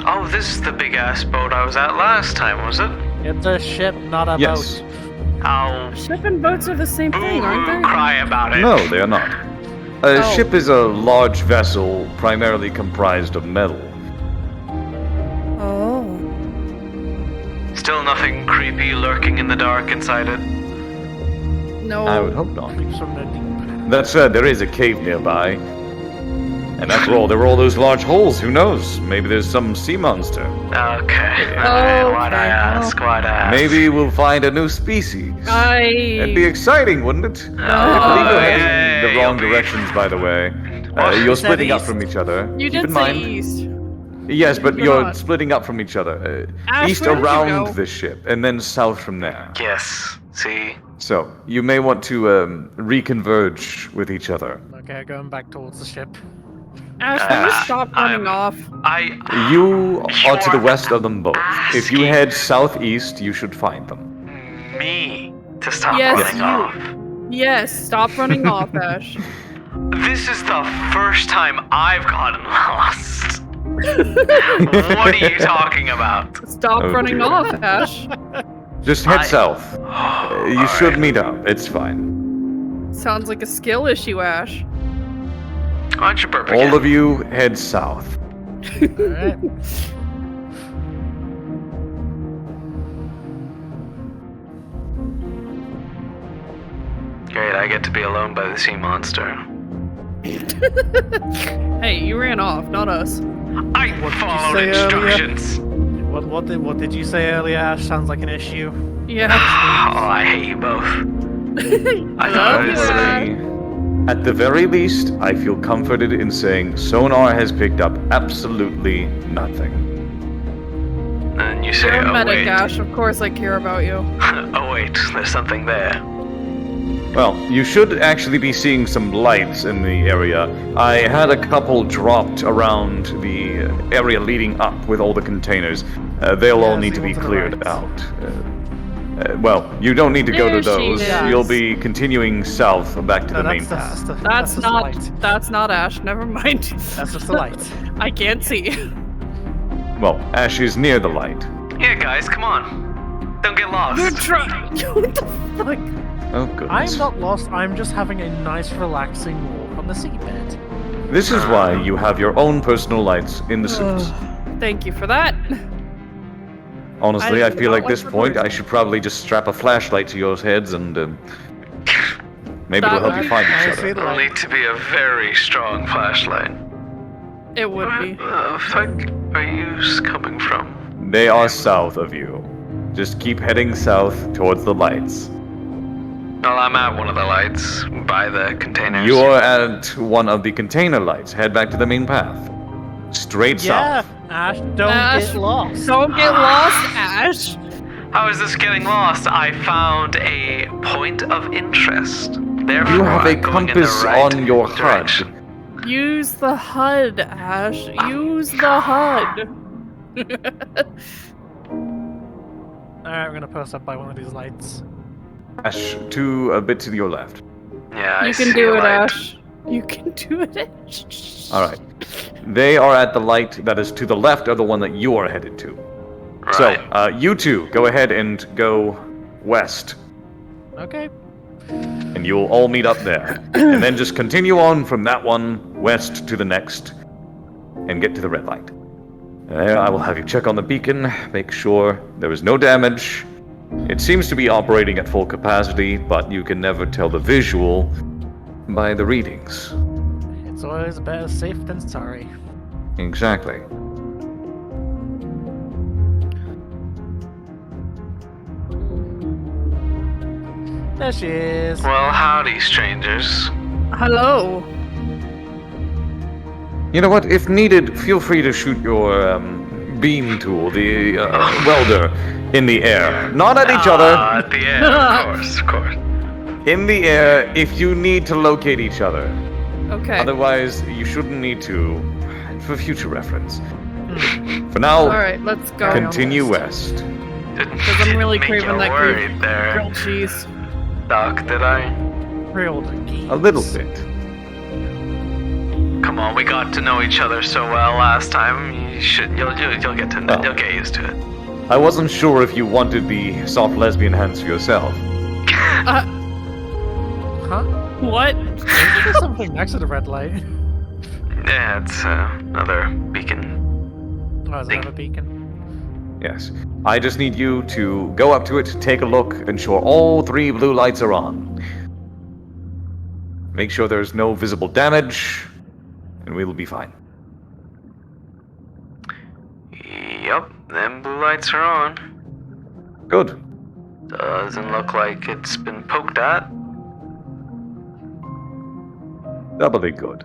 S2: Oh, this is the big-ass boat I was at last time, was it?
S4: It's a ship, not a
S3: Yes.
S4: boat.
S2: Oh,
S1: Ship and boats are the same thing, aren't
S2: boo-hoo,
S1: they?
S2: cry about it.
S3: No, they are not. A ship is a large vessel primarily comprised of metal.
S1: Oh.
S2: Still nothing creepy lurking in the dark inside it.
S1: No.
S3: I would hope not.
S4: Creeps from the deep.
S3: That said, there is a cave nearby. And after all, there were all those large holes. Who knows? Maybe there's some sea monster.
S2: Okay.
S1: Oh,
S2: Why'd I ask? Why'd I ask?
S3: Maybe we'll find a new species. It'd be exciting, wouldn't it? I believe you're heading in the wrong directions, by the way. You're
S4: said
S3: splitting up
S4: east.
S3: from each other.
S1: You
S3: Keep
S1: did
S3: in
S1: say
S3: mind.
S1: east.
S3: Yes, but
S1: You're
S3: you're
S1: not.
S3: splitting up from each other.
S1: Ash,
S3: East
S1: where did you
S3: around
S1: go?
S3: this ship, and then south from there.
S2: Yes. See?
S3: So, you may want to reconverge with each other.
S4: Okay, going back towards the ship.
S1: Ash, will you stop running off?
S3: You are to the
S2: You're
S3: west of them both. If you
S2: asking-
S3: head southeast, you should find them.
S2: Me to stop
S1: Yes,
S2: running
S1: you.
S2: off.
S1: Yes, stop running off, Ash.
S2: This is the first time I've gotten lost. What are you talking about?
S1: Stop
S3: Oh,
S1: running
S3: dear.
S1: off, Ash.
S3: Just head
S2: I-
S3: south. You should
S2: Alright.
S3: meet up. It's fine.
S1: Sounds like a skill issue, Ash.
S2: Why don't you burp again?
S3: All of you head south.
S4: Alright.
S2: Great, I get to be alone by the sea monster.
S1: Hey, you ran off, not us.
S2: I
S4: What did you
S2: followed
S4: say earlier?
S2: instructions.
S4: What did you say earlier, Ash? Sounds like an issue.
S1: Yeah.
S2: Oh, I hate you both. I thought
S1: Love
S2: it
S1: you,
S2: was
S1: Ash.
S3: At the very least, I feel comforted in saying sonar has picked up absolutely nothing.
S2: And you say,
S1: You're a
S2: oh
S1: medic,
S2: wait.
S1: Ash. Of course I care about you.
S2: Oh wait, there's something there.
S3: Well, you should actually be seeing some lights in the area. I had a couple dropped around the area leading up with all the containers. They'll all
S4: Yeah,
S3: need
S4: see
S3: to be
S4: what's on the
S3: cleared
S4: right.
S3: out. Well, you don't need to go to
S1: There she
S3: those.
S1: is.
S3: You'll be continuing south back to the main path.
S1: That's
S4: just a
S1: not.
S4: light.
S1: That's not Ash. Never mind.
S4: That's just a light.
S1: I can't see.
S3: Well, Ash is near the light.
S2: Yeah, guys, come on. Don't get lost.
S1: You're trying. What the fuck?
S3: Oh, goodness.
S4: I'm not lost. I'm just having a nice, relaxing walk on the seabed.
S3: This is why you have your own personal lights in the suits.
S1: Thank you for that.
S3: Honestly, I
S1: do
S3: feel
S1: not
S3: like
S1: like
S3: this point I
S1: recording.
S3: should probably just strap a flashlight to your heads and maybe it'll help you find
S4: I
S3: each
S4: see
S3: other.
S4: the
S2: It'll
S4: light.
S2: need to be a very strong flashlight.
S1: It would be.
S2: Where the fuck are you coming from?
S3: They are south of you. Just keep heading south towards the lights.
S2: Well, I'm at one of the lights by the containers.
S3: You are at one of the container lights. Head back to the main path. Straight
S4: Yeah,
S3: south.
S4: Ash, don't
S1: Ash,
S4: get lost.
S1: Don't get lost, Ash.
S2: How is this getting lost? I found a point of interest. Therefore,
S3: You have a
S2: I'm going in the
S3: compass
S2: right
S3: on your
S2: direction.
S3: HUD.
S1: Use the HUD, Ash. Use the HUD.
S4: Alright, we're gonna post up by one of these lights.
S3: Ash, a bit to your left.
S2: Yeah, I
S1: You can
S2: see
S1: do
S2: a
S1: it,
S2: light.
S1: Ash. You can do it, Ash.
S3: All right. They are at the light that is to the left of the one that you are headed to.
S2: Right.
S3: So, you two, go ahead and go west,
S4: Okay.
S3: and you'll all meet up there. And then just continue on from that one west to the next, and get to the red light. There, I will have you check on the beacon, make sure there is no damage. It seems to be operating at full capacity, but you can never tell the visual by the readings.
S4: It's always better safe than sorry.
S3: Exactly.
S4: There she is.
S2: Well, howdy, strangers.
S1: Hello.
S3: You know what? If needed, feel free to shoot your beam tool, the welder, in the air. Not at each other.
S2: At the end, of course.
S3: In the air if you need to locate each other.
S1: Okay.
S3: Otherwise, you shouldn't need to, for future reference. For now,
S1: All right, let's go.
S3: continue west.
S1: Because I'm really
S2: Make
S1: craving
S2: you
S1: that
S2: worried there,
S1: grilled cheese.
S2: Doc, did I?
S4: Grilled geese.
S3: A little bit.
S2: Come on, we got to know each other so well last time. You'll get to
S3: Oh.
S2: you'll get used to it.
S3: I wasn't sure if you wanted the soft lesbian hands for yourself.
S4: Huh?
S1: What?
S4: There's something next to the red light.
S2: Yeah, it's another beacon.
S4: Oh, is that a beacon?
S3: Yes. I just need you to go up to it, take a look, ensure all 3 blue lights are on. Make sure there's no visible damage, and we will be fine.
S2: Yep, them blue lights are on.
S3: Good.
S2: Doesn't look like it's been poked at.
S3: Doubly good.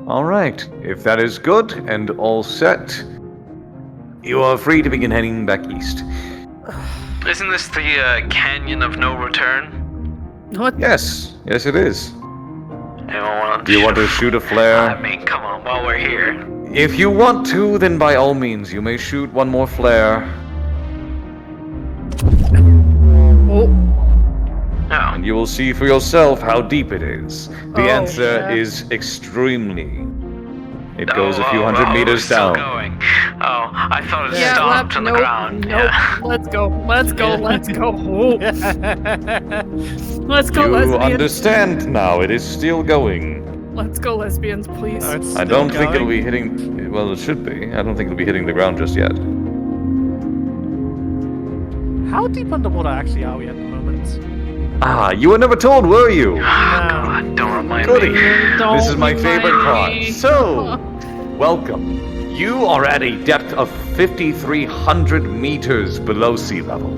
S3: Alright, if that is good and all set, you are free to begin heading back east.
S2: Isn't this the Canyon of No Return?
S1: What?
S3: Yes, yes it is.
S2: Anyone want
S3: Do you want to shoot a
S2: I
S3: flare?
S2: mean, come on, while we're here.
S3: If you want to, then by all means, you may shoot one more flare,
S1: Oh.
S2: Oh,
S3: and you will see for yourself how deep it is. The
S1: Oh,
S3: answer
S1: yeah.
S3: is extremely. It goes a few
S2: oh,
S3: hundred
S2: oh,
S3: meters
S2: it's still
S3: down.
S2: going. Oh, I thought it
S1: Yeah,
S2: stopped on the
S1: nope,
S2: ground.
S1: Nope.
S2: Yeah.
S1: Let's go. Let's go. Let's go. Oh. Let's go,
S3: You
S1: lesbians.
S3: understand now, it is still going.
S1: Let's go, lesbians, please.
S4: Oh, it's
S3: I
S4: still
S3: don't think it'll
S4: going.
S3: be hitting. Well, it should be. I don't think it'll be hitting the ground just yet.
S4: How deep underwater actually are we at the moment?
S3: Ah, you were never told, were you?
S2: Oh, God, don't remind
S3: Goody.
S2: me.
S1: Don't
S3: This is my
S1: remind
S3: favorite part.
S1: me.
S3: So, welcome. You are at a depth of 5,300 meters below sea level.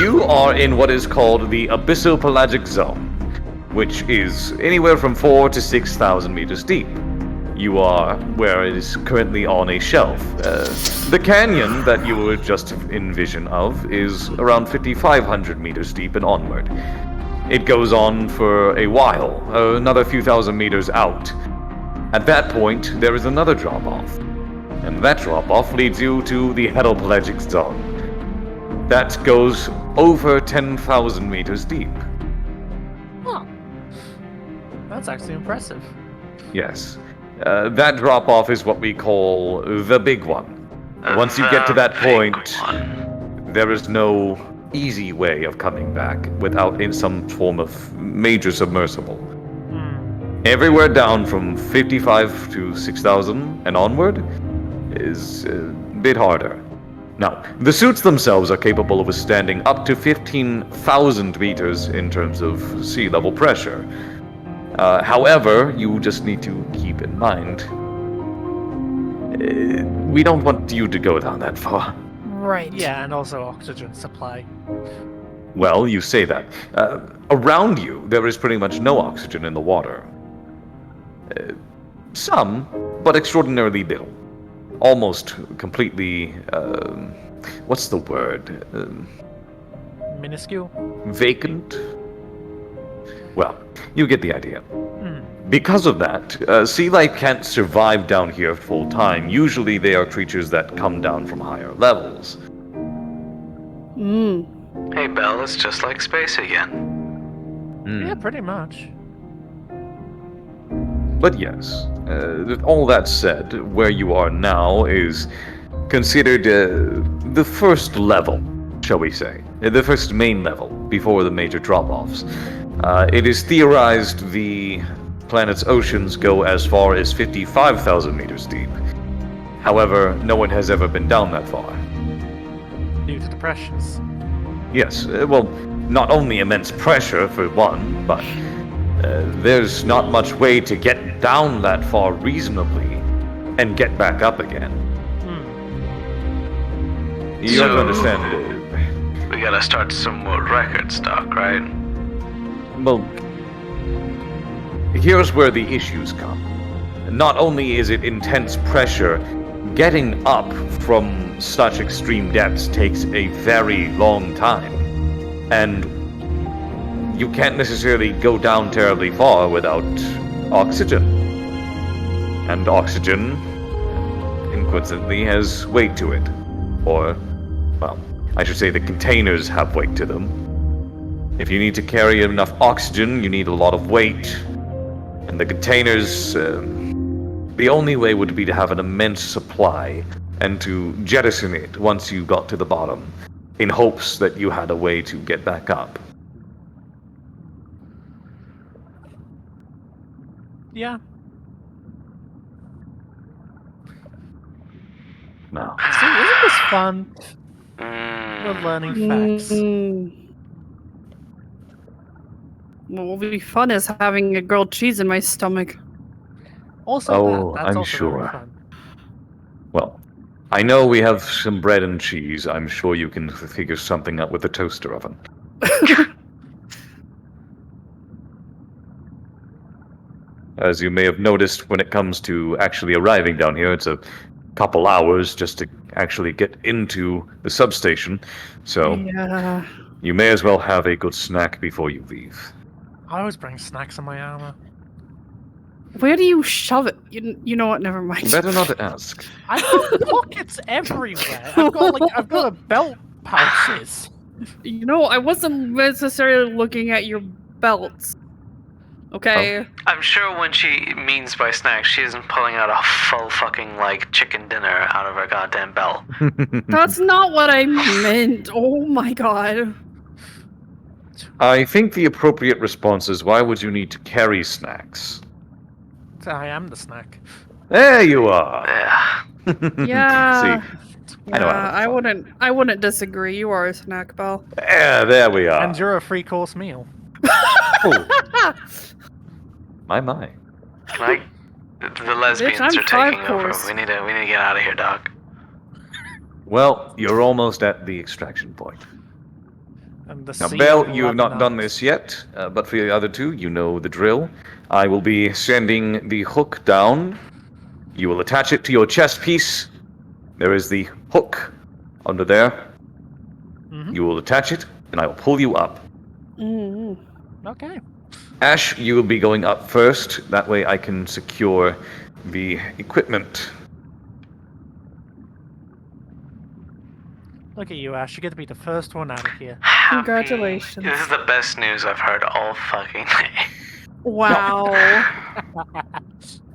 S3: You are in what is called the abyssopelagic zone, which is anywhere from 4,000 to 6,000 meters deep. You are where it is currently on a shelf. The canyon that you were just in vision of is around 5,500 meters deep and onward. It goes on for a while, another few thousand meters out. At that point, there is another drop-off. And that drop-off leads you to the heteropelagic zone. That goes over 10,000 meters deep.
S4: Huh. That's actually impressive.
S3: Yes. That drop-off is what we call the big one. Once you get to that
S2: The big
S3: point,
S2: one.
S3: there is no easy way of coming back without in some form of major submersible. Everywhere down from 55 to 6,000 and onward is a bit harder. Now, the suits themselves are capable of withstanding up to 15,000 meters in terms of sea level pressure. However, you just need to keep in mind, we don't want you to go down that far.
S1: Right.
S4: Yeah, and also oxygen supply.
S3: Well, you say that. Around you, there is pretty much no oxygen in the water. Some, but extraordinarily little. Almost completely, what's the word?
S4: Minuscule.
S3: Vacant? Well, you get the idea. Because of that, sea life can't survive down here full time. Usually they are creatures that come down from higher levels.
S2: Hey, Belle, it's just like space again.
S4: Yeah, pretty much.
S3: But yes, with all that said, where you are now is considered the first level, shall we say. The first main level, before the major drop-offs. It is theorized the planet's oceans go as far as 55,000 meters deep. However, no one has ever been down that far.
S4: Due to the pressures.
S3: Yes, well, not only immense pressure for one, but there's not much way to get down that far reasonably and get back up again. You have to understand.
S2: We gotta start some more record stock, right?
S3: Well, here's where the issues come. Not only is it intense pressure, getting up from such extreme depths takes a very long time. And you can't necessarily go down terribly far without oxygen. And oxygen, coincidentally, has weight to it. Or, well, I should say the containers have weight to them. If you need to carry enough oxygen, you need a lot of weight. And the containers, the only way would be to have an immense supply and to jettison it once you got to the bottom, in hopes that you had a way to get back up.
S4: Yeah.
S3: No.
S4: See, isn't this fun? We're learning facts.
S1: What will be fun is having a grilled cheese in my stomach.
S4: Also, that's
S3: I'm
S4: also
S3: sure.
S4: very fun.
S3: Well, I know we have some bread and cheese. I'm sure you can figure something out with the toaster oven. As you may have noticed, when it comes to actually arriving down here, it's a couple hours just to actually get into the substation. So,
S1: Yeah.
S3: you may as well have a good snack before you leave.
S4: I always bring snacks in my armor.
S1: Where do you shove it? You know what? Never mind.
S3: Better not ask.
S4: I've got pockets everywhere. I've got a belt pouches.
S1: You know, I wasn't necessarily looking at your belts. Okay.
S2: I'm sure when she means by snacks, she isn't pulling out a full fucking, like, chicken dinner out of her goddamn belt.
S1: That's not what I meant. Oh my god.
S3: I think the appropriate response is, why would you need to carry snacks?
S4: I am the snack.
S3: There you are!
S2: Yeah.
S1: Yeah.
S3: See, I know how to
S1: Yeah,
S3: have fun.
S1: I wouldn't disagree. You are a snack, Belle.
S3: Yeah, there we are.
S4: And you're a 3-course meal.
S3: Oh. My.
S2: Can I... The lesbians
S1: I'm
S2: are taking over.
S1: 5-course.
S2: We need to get out of here, Doc.
S3: Well, you're almost at the extraction point.
S4: And the
S3: Now,
S4: sea
S3: Belle,
S4: of
S3: you have not done
S4: Lebanon.
S3: this yet, but for the other two, you know the drill. I will be sending the hook down. You will attach it to your chest piece. There is the hook under there.
S4: Mhm.
S3: You will attach it, and I will pull you up.
S4: Okay.
S3: Ash, you will be going up first. That way I can secure the equipment.
S4: Look at you, Ash. You get to be the first one out of here.
S1: Congratulations.
S2: This is the best news I've heard all fucking day.
S1: Wow.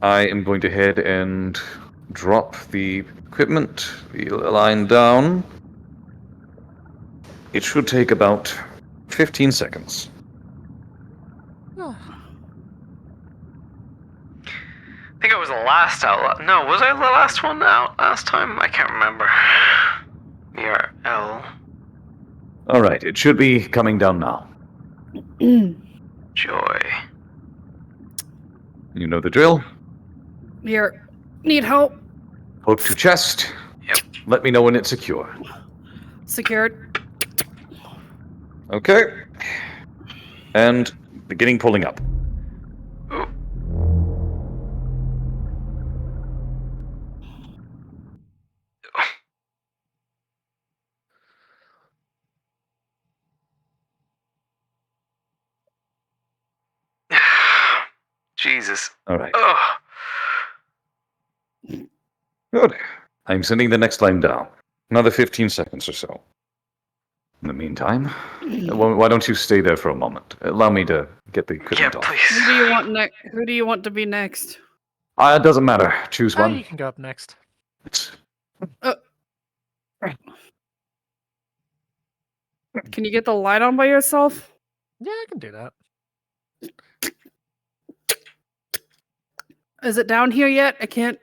S3: I am going to head and drop the equipment, the line down. It should take about 15 seconds.
S2: I think I was the last out. No, was I the last one out last time? I can't remember. VRL.
S3: Alright, it should be coming down now.
S2: Joy.
S3: You know the drill.
S1: Here. Need help?
S3: Hook to chest.
S2: Yep.
S3: Let me know when it's secure.
S1: Secured.
S3: Okay. And beginning pulling up.
S2: Ooh. Jesus.
S3: Alright.
S2: Ugh.
S3: Good. I'm sending the next line down. Another 15 seconds or so. In the meantime, why don't you stay there for a moment? Allow me to get the
S2: Yeah,
S3: equipment off.
S1: Who
S2: please.
S1: do you want Who do you want to be next?
S3: It doesn't matter. Choose
S4: Ah,
S3: one.
S4: you can go up next.
S1: Can you get the light on by yourself?
S4: Yeah, I can do that.
S1: Is it down here yet? I can't.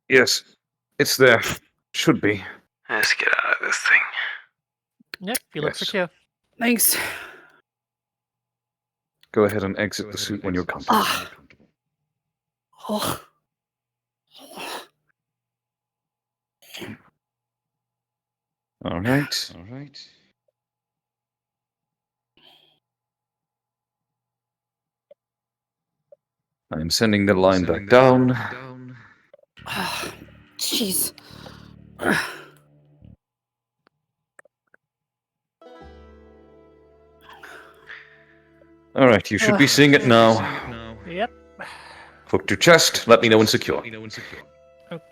S3: Yes, it's there. Should be.
S2: Let's get out of this thing.
S4: Yep, you look
S3: Yes.
S4: secure.
S1: Thanks.
S3: go ahead and exit the suit when you're comfortable.
S1: Oh.
S3: All right. I'm sending the line back down.
S1: Jeez.
S3: All right, you should be seeing it now.
S4: Yep.
S3: Hook to chest. Let me know when secure.
S4: Okie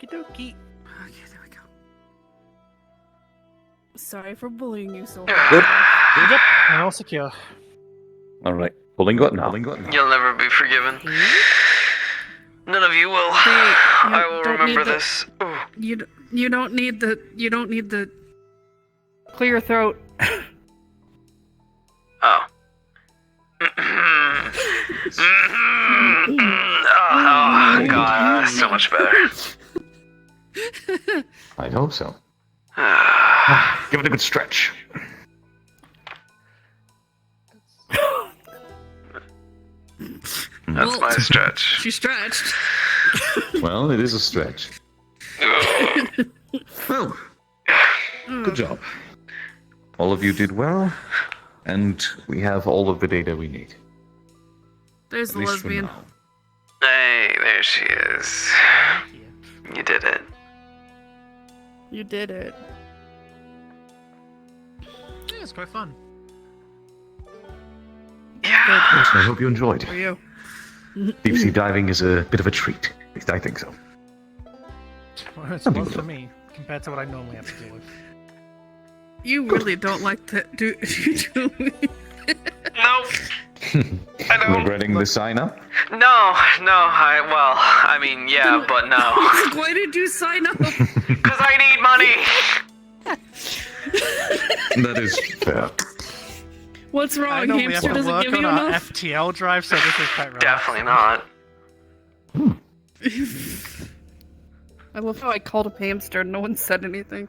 S4: dokie.
S1: Okay, there we go. Sorry for bullying you so
S3: Good.
S1: hard.
S4: Yep. I'm all secure.
S3: All right, pulling button now.
S2: You'll never be forgiven. None of you will.
S1: Hey,
S2: I will
S1: don't
S2: remember
S1: need the-
S2: this. Ooh.
S1: You don't need the clear your throat.
S2: Oh. Oh, God, that's so much better.
S3: I'd hope so. Give it a good stretch.
S2: That's my stretch.
S1: She stretched.
S3: Well, it is a stretch. Well, good job. All of you did well, and we have all of the data we need.
S1: There's
S3: At
S1: the
S3: least for
S1: lesbian.
S3: now.
S2: Hey, there she is. You did it.
S1: You did it.
S4: Yeah, it's quite fun.
S2: Yeah.
S3: Yes, I hope you enjoyed.
S1: For you.
S3: Deep sea diving is a bit of a treat. At least I think so.
S4: Well, it's close for me compared to what I normally have to deal with.
S1: You really don't like to do.
S2: Nope. I don't.
S3: Regretting the sign up?
S2: No, I mean, yeah, but no.
S1: Why did you sign up?
S2: Because I need money.
S3: That is fair.
S1: What's
S4: I
S1: wrong?
S4: normally have
S1: Hamster
S4: to
S1: doesn't
S4: work
S1: give
S4: on
S1: you
S4: our
S1: enough.
S4: FTL drive, so this is quite rough.
S2: Definitely not.
S1: I love how I called a hamster and no one said anything.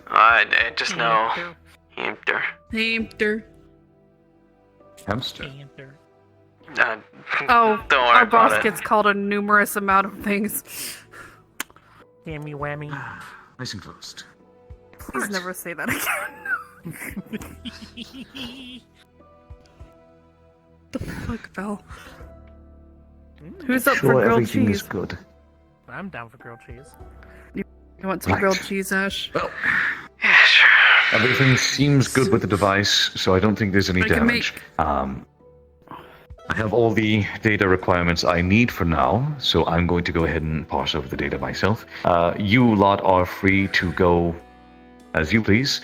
S2: I just know. Hamster.
S1: Hamster.
S3: Hamster.
S4: Hamster.
S1: Oh,
S2: Don't worry
S1: our
S2: about
S1: boss
S2: it.
S1: gets called a numerous amount of things.
S4: Hammy whammy.
S3: Nice and closed.
S1: Please never say that again. The fuck, Val? Who's up for
S3: Sure,
S1: grilled
S3: everything
S1: cheese?
S3: is good.
S4: I'm down for grilled cheese.
S1: You want some
S3: Right.
S1: grilled cheese, Ash?
S3: Well,
S2: Yeah, sure.
S3: everything seems good with the device, so I don't think there's any
S1: I can
S3: damage. I have all the data requirements I need for now, so I'm going to go ahead and parse over the data myself. You lot are free to go as you please.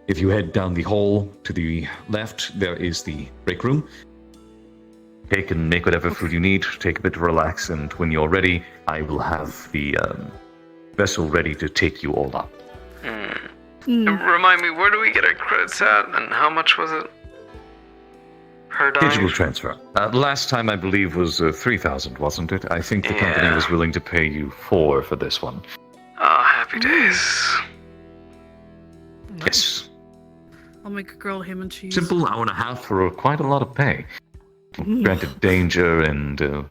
S3: If you head down the hall to the left, there is the break room. Take and make whatever food you need, take a bit to relax, and when you're ready, I will have the vessel ready to take you all up.
S2: Remind me, where do we get our credits at, and how much was it? Per
S3: Digital
S2: dive?
S3: transfer. Last time, I believe, was 3,000, wasn't it? I think the company
S2: Yeah.
S3: was willing to pay you 4 for this one.
S2: Oh, happy days.
S3: Yes.
S1: I'll make a grilled ham and cheese.
S3: Simple hour and a half for quite a lot of pay. Granted danger and the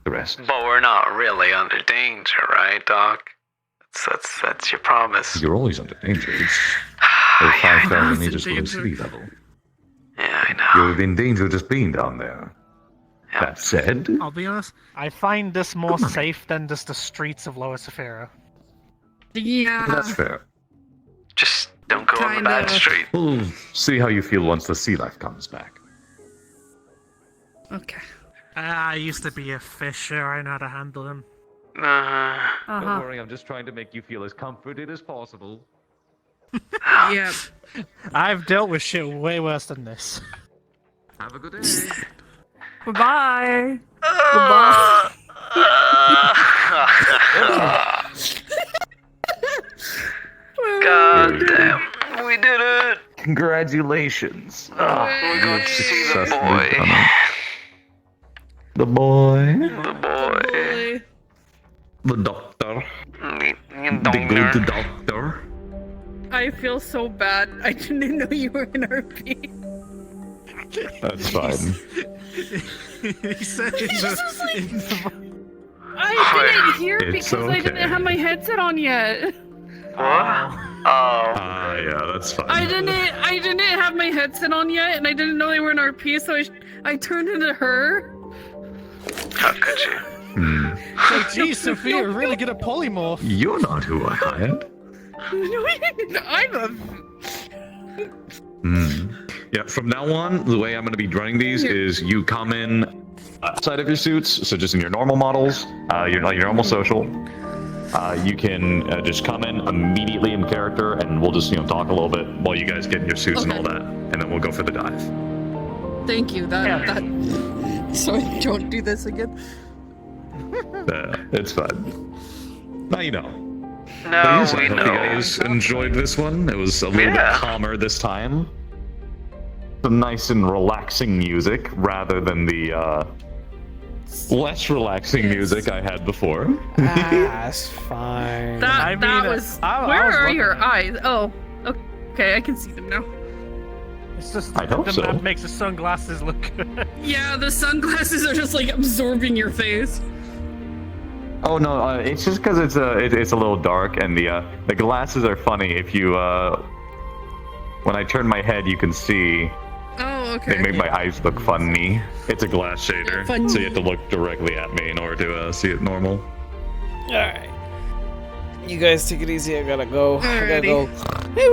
S3: rest.
S2: But we're not really under danger, right, Doc? That's your promise.
S3: You're always under danger. It's
S2: Yeah,
S3: 5,000
S1: I know.
S3: meters below
S1: Danger.
S3: sea level.
S2: I know.
S3: You're in danger just being down there.
S2: Yeah.
S3: That said,
S4: I'll be honest, I find this more safe than just the streets of Lower Saphira.
S1: Yeah.
S3: that's fair.
S2: Just don't go on the bad
S1: Kinda.
S2: street.
S3: We'll see how you feel once the sea life comes back.
S1: Okay.
S4: I used to be a fisher, I know how to handle them.
S1: Uh-huh.
S3: worry, I'm just trying to make you feel as comforted as possible.
S1: Yep.
S4: I've dealt with shit way worse than this.
S3: Have a good day.
S1: Bye-bye. Goodbye.
S2: God damn. We did it.
S3: Congratulations.
S2: We're going to see the
S3: Successfully
S2: boy.
S3: done it. The boy.
S2: The boy.
S1: Boy.
S3: The doctor.
S2: The
S3: The good
S2: doctor.
S3: doctor.
S1: I feel so bad. I didn't know you were in RP.
S3: That's fine.
S4: He said
S1: I didn't hear
S3: It's
S1: because I
S3: okay.
S1: didn't have my headset on yet.
S2: What? Oh.
S3: Yeah, that's fine.
S1: I didn't have my headset on yet, and I didn't know they were in RP, so I turned into her.
S2: How could you?
S4: Hey, geez, Sophia, really good at polymorph.
S3: You're not who I hired.
S1: I'm a.
S3: Yeah, from now on, the way I'm going to be running these is you come in outside of your suits, so just in your normal models, your normal social. You can just come in immediately in character, and we'll just talk a little bit while you guys get in your suits and all that, and then we'll go for the dive.
S1: Thank you. That. So I don't do this again.
S3: It's fun. Now you know.
S2: No,
S3: Please, I
S2: we
S3: hope
S2: know.
S3: you guys enjoyed this one. It was a little bit calmer this time. Some nice and relaxing music rather than the less relaxing music I had before.
S5: That's fine.
S1: That was. Where are your eyes? Oh, okay. I can see them now.
S4: It's just
S3: I hope
S4: the
S3: so.
S4: map makes the sunglasses look good.
S1: Yeah, the sunglasses are just like absorbing your face.
S3: Oh no, it's just because it's a little dark, and the glasses are funny. If you when I turn my head, you can see
S1: Oh, okay.
S3: they make my eyes look funny. It's a glass shader,
S1: Funny.
S3: so you have to look directly at me in order to see it normal.
S5: Alright. You guys take it easy. I gotta go. I gotta
S1: Alrighty.
S5: go. Hey,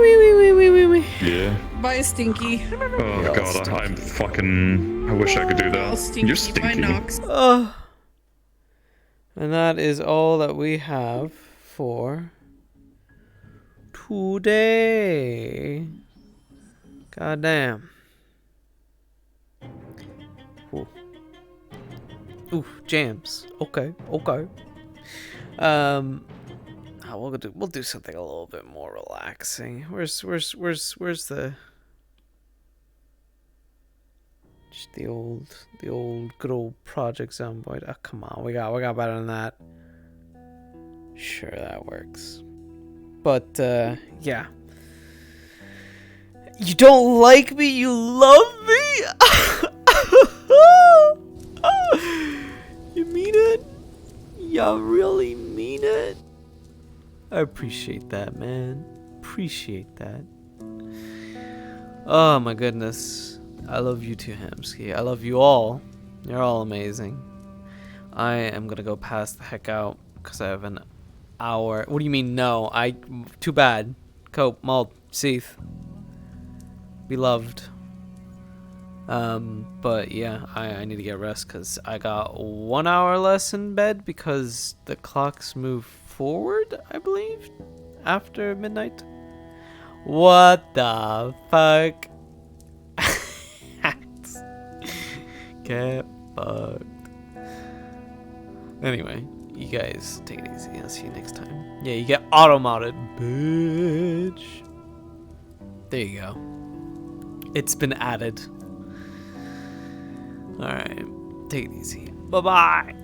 S5: wee.
S3: Yeah.
S1: Bye, Stinky.
S3: Oh god, I'm fucking. I wish I could do
S1: Bye,
S3: that.
S1: Stinky.
S3: You're
S1: Bye,
S3: stinky.
S1: Nox.
S5: And that is all that we have for today. God damn. Ooh, jams. Okay. We'll do something a little bit more relaxing. Where's the just the old good old Project Zomboid? Oh, come on, we got better than that. Sure, that works. But yeah. You don't like me, you love me? You mean it? You really mean it? I appreciate that, man. Appreciate that. Oh my goodness. I love you too, Hamsky. I love you all. You're all amazing. I am gonna go pass the heck out because I have an hour. What do you mean no? Too bad. Cope, Malt, Seath. Beloved. But yeah, I need to get rest because I got 1 hour less in bed because the clocks move forward, I believe, after midnight. What the fuck? Get fucked. Anyway, you guys take it easy. I'll see you next time. Yeah, you get auto-modded, bitch. There you go. It's been added. Alright, take it easy. Bye-bye.